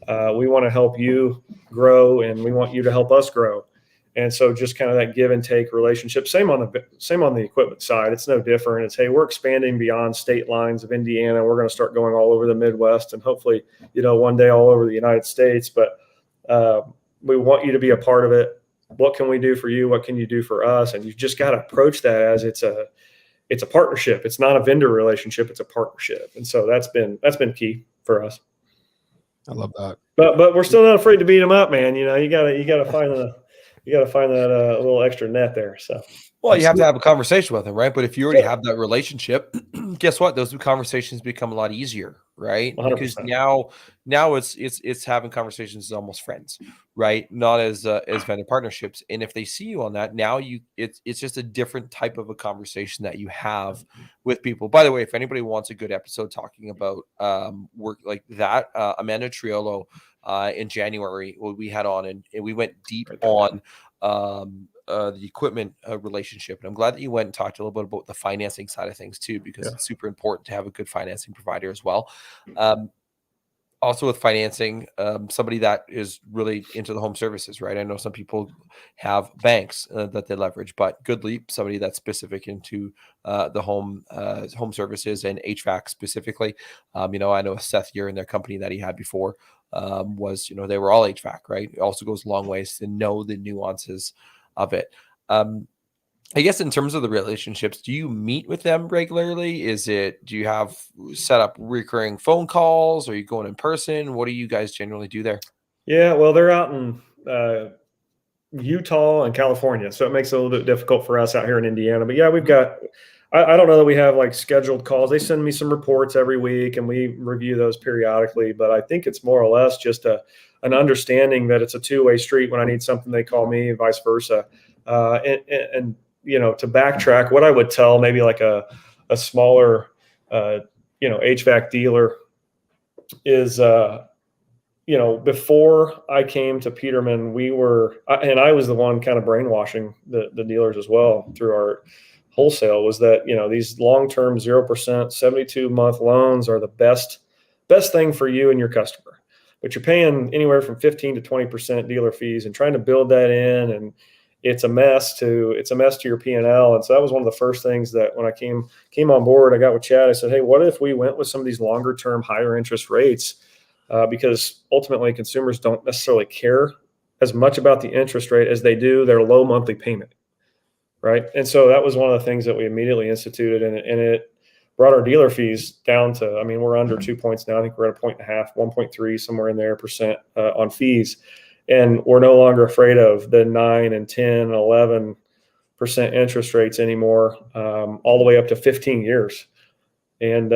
We want to help you grow, and we want you to help us grow. And so just kind of that give and take relationship. Same on the equipment side. It's no different. It's, hey, we're expanding beyond state lines of Indiana. We're going to start going all over the Midwest, and hopefully, one day all over the United States. But we want you to be a part of it. What can we do for you? What can you do for us? And you've just got to approach that as it's a partnership. It's not a vendor relationship. It's a partnership. And so that's been key for us. I love that. But we're still not afraid to beat them up, man. You gotta find that little extra net there. So. Well, you have to have a conversation with them, right? But if you already have that relationship, guess what? Those conversations become a lot easier, right? 100%. Because now it's having conversations as almost friends, right? Not as vendor partnerships. And if they see you on that, now it's just a different type of a conversation that you have with people. By the way, if anybody wants a good episode talking about work like that, Amanda Triolo in January, we had on and we went deep on the equipment relationship. And I'm glad that you went and talked a little bit about the financing side of things too, because it's super important to have a good financing provider as well. Also with financing, somebody that is really into the home services, right? I know some people have banks that they leverage, but Good Leap, somebody that's specific into the home services and HVAC specifically. I know Seth here in their company that he had before was, they were all HVAC, right? It also goes a long ways to know the nuances of it. I guess in terms of the relationships, do you meet with them regularly? Do you have set up recurring phone calls? Are you going in person? What do you guys generally do there? Yeah, well, they're out in Utah and California, so it makes it a little bit difficult for us out here in Indiana. But yeah, we've got, I don't know that we have like scheduled calls. They send me some reports every week and we review those periodically, but I think it's more or less just an understanding that it's a two-way street. When I need something, they call me, and vice versa. And to backtrack, what I would tell maybe like a smaller, HVAC dealer is, before I came to Peterman, I was the one kind of brainwashing the dealers as well through our wholesale, was that, these long-term 0%, 72-month loans are the best thing for you and your customer. But you're paying anywhere from 15 to 20% dealer fees and trying to build that in, and it's a mess to your P&L. And so that was one of the first things that when I came on board, I got with Chad. I said, hey, what if we went with some of these longer term, higher interest rates? Because ultimately consumers don't necessarily care as much about the interest rate as they do their low monthly payment. Right. And so that was one of the things that we immediately instituted, and it brought our dealer fees down to, we're under 2 points now. I think we're at 1.5, 1.3, somewhere in there percent on fees. And we're no longer afraid of the 9 and 10 and 11% interest rates anymore, all the way up to 15 years. And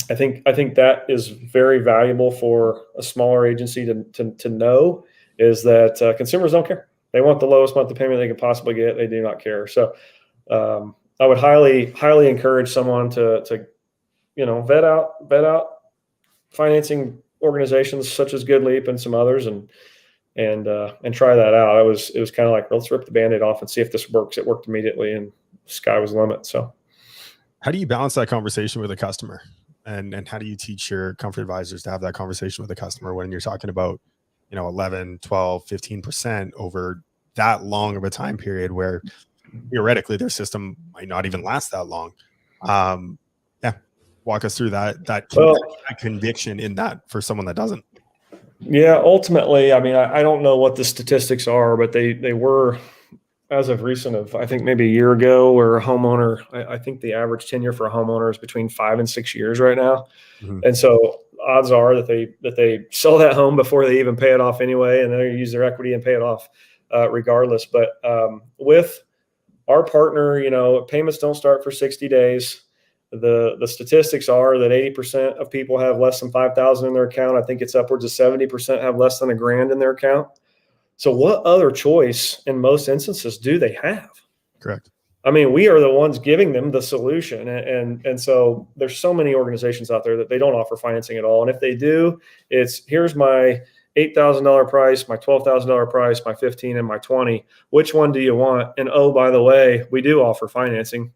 I think that is very valuable for a smaller agency to know, is that consumers don't care. They want the lowest monthly payment they can possibly get. They do not care. So I would highly encourage someone to vet out financing organizations such as Good Leap and some others, and try that out. It was kind of like, let's rip the Band-Aid off and see if this works. It worked immediately, and sky was the limit. So how do you balance that conversation with a customer? And how do you teach your comfort advisors to have that conversation with the customer when you're talking about, 11, 12, 15% over that long of a time period where theoretically their system might not even last that long? Walk us through that conviction in that for someone that doesn't. Yeah, ultimately, I mean, I don't know what the statistics are, but they were, as of recent, of I think maybe a year ago, where a homeowner, I think the average tenure for a homeowner is between 5 and 6 years right now. Mm-hmm. And so odds are that they sell that home before they even pay it off anyway, and then they use their equity and pay it off regardless. But with our partner, payments don't start for 60 days. The statistics are that 80% of people have less than $5,000 in their account. I think it's upwards of 70% have less than $1,000 in their account. So what other choice in most instances do they have? Correct. I mean, we are the ones giving them the solution. And so there's so many organizations out there that they don't offer financing at all. And if they do, it's here's my $8,000 price, my $12,000 price, my 15 and my 20. Which one do you want? And oh, by the way, we do offer financing.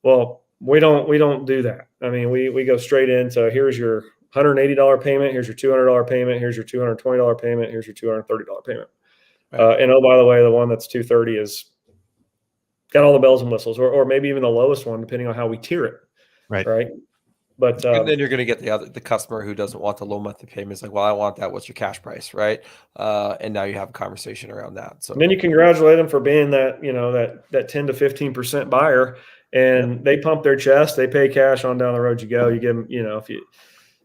Well, we don't do that. I mean, we go straight into here's your $180 payment, here's your $200 payment, here's your $220 payment, here's your $230 payment. Right. And oh, by the way, the one that's $230 is got all the bells and whistles, or maybe even the lowest one, depending on how we tier it. Right. But and then you're going to get the customer who doesn't want the low monthly payments, like, well, I want that. What's your cash price, right? And now you have a conversation around that. So and then you congratulate them for being that that 10 to 15% buyer. And they pump their chest, they pay cash, on down the road you go. You give them,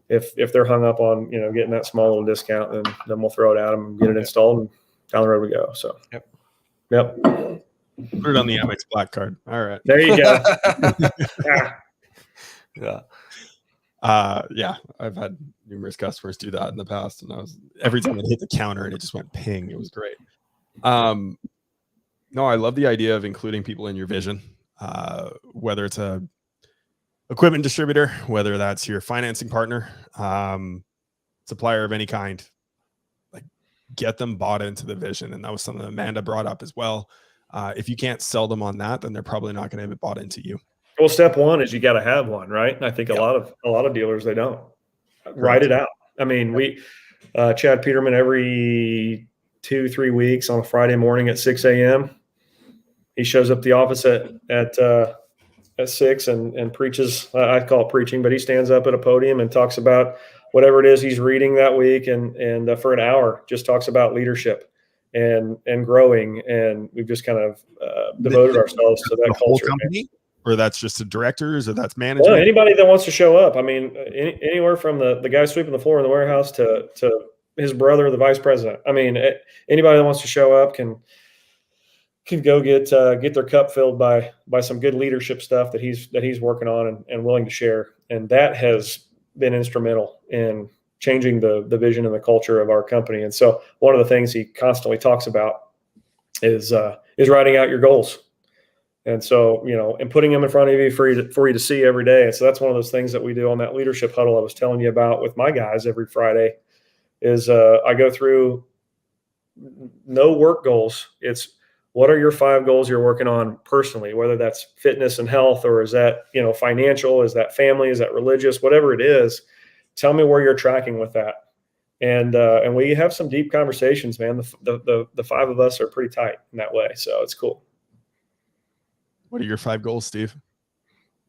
if they're hung up on, getting that small little discount, then we'll throw it at them and get it installed, and down the road we go. So, yep. Put it on the Amex Black Card. All right. There you go. Yeah. I've had numerous customers do that in the past, and every time it hit the counter and it just went ping. It was great. No, I love the idea of including people in your vision. Whether it's a equipment distributor, whether that's your financing partner, supplier of any kind, like, get them bought into the vision. And that was something Amanda brought up as well. If you can't sell them on that, then they're probably not going to have bought into you. Well, step one is you got to have one, right? And I think a lot of dealers, they don't write it out. I mean, we Chad Peterman every 2-3 weeks on a Friday morning at 6 a.m. He shows up at the office at 6 and preaches. I call it preaching, but he stands up at a podium and talks about whatever it is he's reading that week, and for an hour just talks about leadership and growing. And we've just kind of devoted ourselves to that culture. Company, or that's just the directors, or that's management? Well, anybody that wants to show up. I mean, anywhere from the guy sweeping the floor in the warehouse to his brother, the vice president. I mean, anybody that wants to show up can go get their cup filled by some good leadership stuff that he's working on and willing to share. And that has been instrumental in changing the vision and the culture of our company. And so one of the things he constantly talks about is writing out your goals. And so, and putting them in front of you for you to see every day. And so that's one of those things that we do on that leadership huddle I was telling you about with my guys every Friday is I go through no work goals. It's what are your 5 goals you're working on personally, whether that's fitness and health, or is that, financial, is that family, is that religious, whatever it is, tell me where you're tracking with that. And we have some deep conversations, man. The 5 of us are pretty tight in that way. So it's cool. What are your 5 goals, Steve?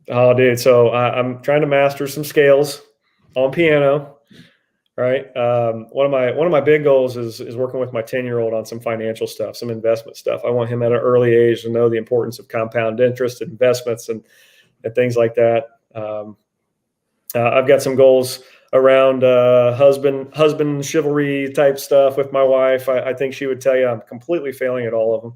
Oh, dude. So I'm trying to master some scales on piano. Right. One of my big goals is working with my 10-year-old on some financial stuff, some investment stuff. I want him at an early age to know the importance of compound interest, investments, and things like that. I've got some goals around husband chivalry type stuff with my wife, I think she would tell you I'm completely failing at all of them.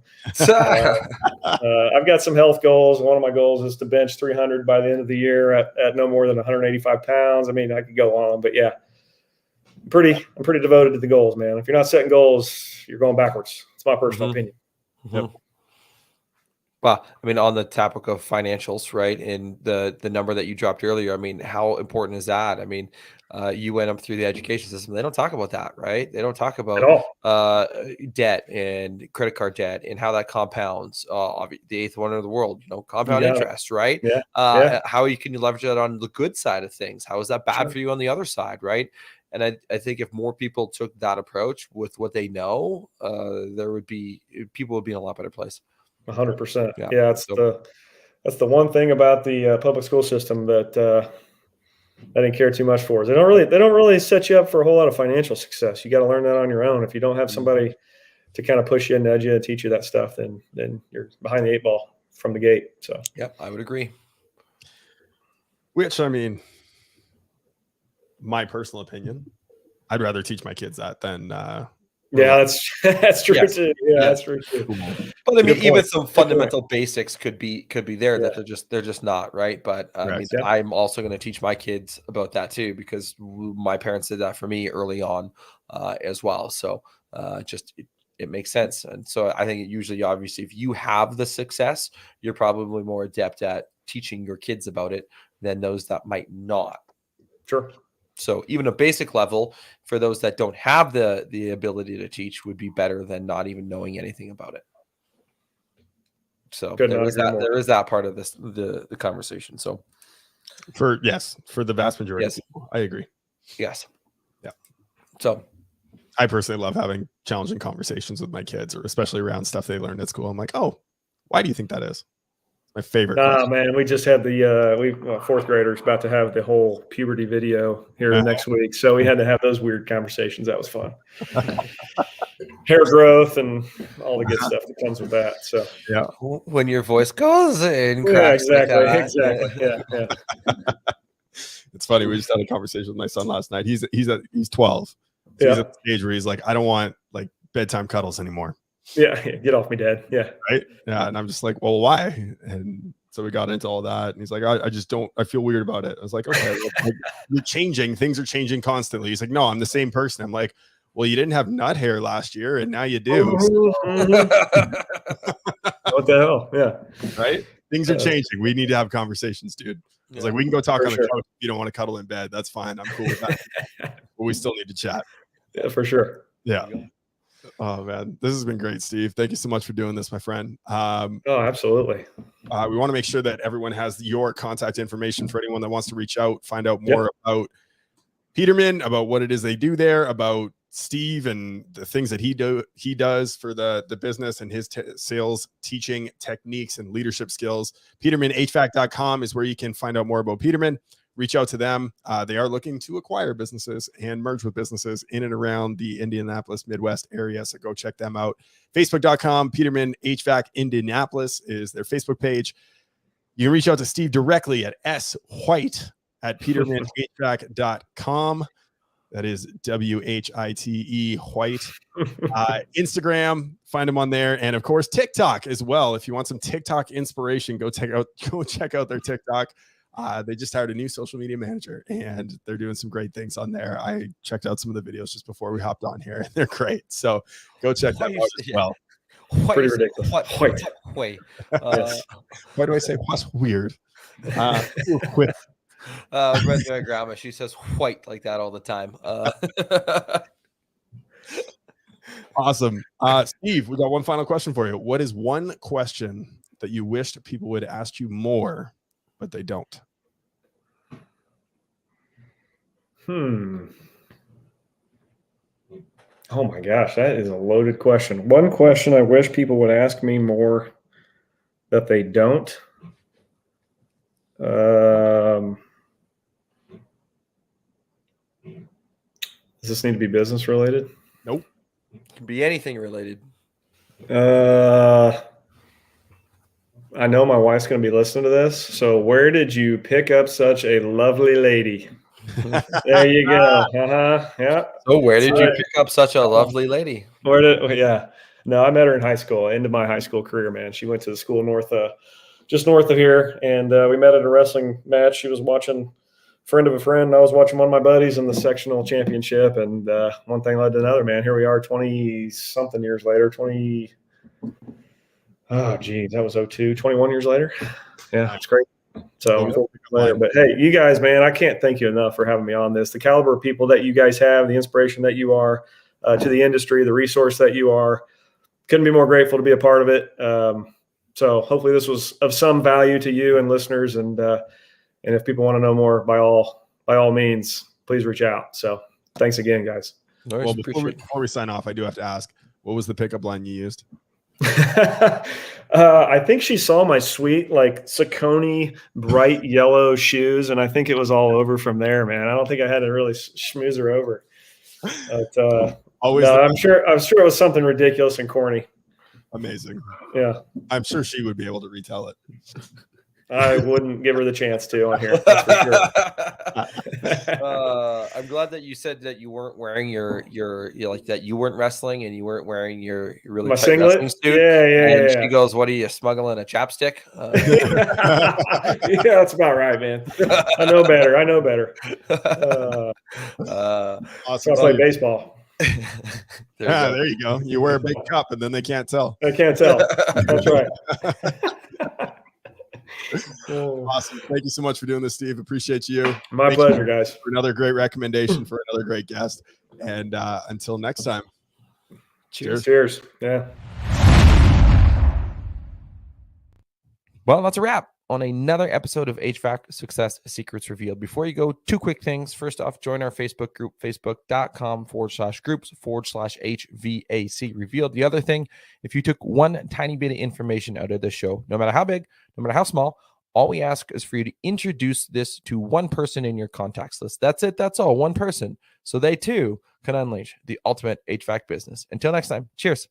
I've got some health goals. One of my goals is to bench 300 by the end of the year at no more than 185 pounds. I mean, I could go on, but yeah, I'm pretty devoted to the goals, man. If you're not setting goals, you're going backwards. It's my personal opinion. Yep. Well, I mean, on the topic of financials, right, and the number that you dropped earlier, I mean, how important is that? I mean, you went up through the education system. They don't talk about that, right? They don't talk about debt and credit card debt and how that compounds. The eighth wonder of the world, compound interest, right? Yeah. How can you leverage that on the good side of things? How is that bad for you on the other side, right? And I think if more people took that approach with what they know, people would be in a lot better place. 100%. Yeah, that's the one thing about the public school system that I didn't care too much for. They don't really set you up for a whole lot of financial success. You got to learn that on your own. If you don't have somebody to kind of push you and nudge you and teach you that stuff, then you're behind the eight ball from the gate. So I would agree. Which, I mean, my personal opinion, I'd rather teach my kids that than that's true too. That's true too. But I mean, even some fundamental basics could be there that they're just not, right. But I mean, I'm also going to teach my kids about that too, because my parents did that for me early on as well. So it makes sense. And so I think usually, obviously, if you have the success, you're probably more adept at teaching your kids about it than those that might not. Sure. So even a basic level for those that don't have the ability to teach would be better than not even knowing anything about it. So there is that part of the conversation. So for the vast majority of people, I agree. Yes. Yeah. So I personally love having challenging conversations with my kids, or especially around stuff they learned at school. I'm like, oh, why do you think that is? My favorite. Man, we just had the fourth graders about to have the whole puberty video here next week, so we had to have those weird conversations. That was fun. Hair growth and all the good stuff that comes with that. So when your voice goes in, exactly. Yeah. It's funny. We just had a conversation with my son last night. He's 12. So he's at the stage where he's like, I don't want like bedtime cuddles anymore. Yeah, get off me, Dad. Yeah. Right. Yeah. And I'm just like, well, why? And so we got into all that. And he's like, I just don't, I feel weird about it. I was like, okay, well, you're changing. Things are changing constantly. He's like, no, I'm the same person. I'm like, well, you didn't have nut hair last year and now you do. What the hell? Yeah. Right. Things are changing. We need to have conversations, dude. I was like, we can go talk on the couch if you don't want to cuddle in bed. That's fine. I'm cool with that. But we still need to chat. Yeah, for sure. Yeah. Oh man, this has been great, Steve. Thank you so much for doing this, my friend. Absolutely. We want to make sure that everyone has your contact information for anyone that wants to reach out, find out more about Peterman, about what it is they do there, about Steve and the things that he does for the business and his sales teaching techniques and leadership skills. PetermanHVAC.com is where you can find out more about Peterman. Reach out to them. They are looking to acquire businesses and merge with businesses in and around the Indianapolis, Midwest area. So go check them out. Facebook.com, Peterman HVAC Indianapolis is their Facebook page. You can reach out to Steve directly at swhite@petermanhvac.com. That is WHITE White. Instagram, find him on there. And of course, TikTok as well. If you want some TikTok inspiration, go check out their TikTok. They just hired a new social media manager and they're doing some great things on there. I checked out some of the videos just before we hopped on here and they're great. So go check them out as well. Pretty ridiculous. Wait. Why do I say what's weird? My grandma, she says white like that all the time. Awesome. Steve, we got one final question for you. What is one question that you wished people would ask you more, but they don't? Oh my gosh, that is a loaded question. One question I wish people would ask me more that they don't. Does this need to be business related? Nope. It can be anything related. I know my wife's going to be listening to this. So where did you pick up such a lovely lady? There you go. Yeah. So where did you Right. pick up such a lovely lady? Yeah. No, I met her in high school, end of my high school career, man. She went to the school just north of here. And we met at a wrestling match. She was watching friend of a friend. I was watching one of my buddies in the sectional championship. And one thing led to another, man. Here we are 20 something years later, oh geez, that was 02, 21 years later. Yeah, it's great. So, but hey, you guys, man, I can't thank you enough for having me on this. The caliber of people that you guys have, the inspiration that you are to the industry, the resource that you are, couldn't be more grateful to be a part of it. So hopefully this was of some value to you and listeners. And if people want to know more, by all means, please reach out. So thanks again, guys. Well, before we sign off, I do have to ask, what was the pickup line you used? I think she saw my sweet, like Saucony bright yellow shoes, and I think it was all over from there, man. I don't think I had to really schmooze her over. But I'm sure it was something ridiculous and corny. Amazing. Yeah. I'm sure she would be able to retell it. I wouldn't give her the chance to on here. That's for sure. I'm glad that you said that you weren't wearing your like that you weren't wrestling and you weren't wearing your really my tight singlet wrestling suit. Yeah. She goes, "What are you smuggling? A chapstick?" Yeah, that's about right, man. I know better. Awesome. I play baseball. There you go. You wear a big cup and then they can't tell. They can't tell. That's right. Awesome. Thank you so much for doing this, Steve. Appreciate you. My pleasure, guys. For another great recommendation for another great guest. And until next time. Cheers. Yeah. Well, that's a wrap on another episode of HVAC Success Secrets Revealed. Before you go, two quick things. First off, join our Facebook group, facebook.com/groups/HVAC Revealed. The other thing, if you took one tiny bit of information out of this show, no matter how big, no matter how small, all we ask is for you to introduce this to one person in your contacts list. That's it. That's all. One person. So they too can unleash the ultimate HVAC business. Until next time, cheers.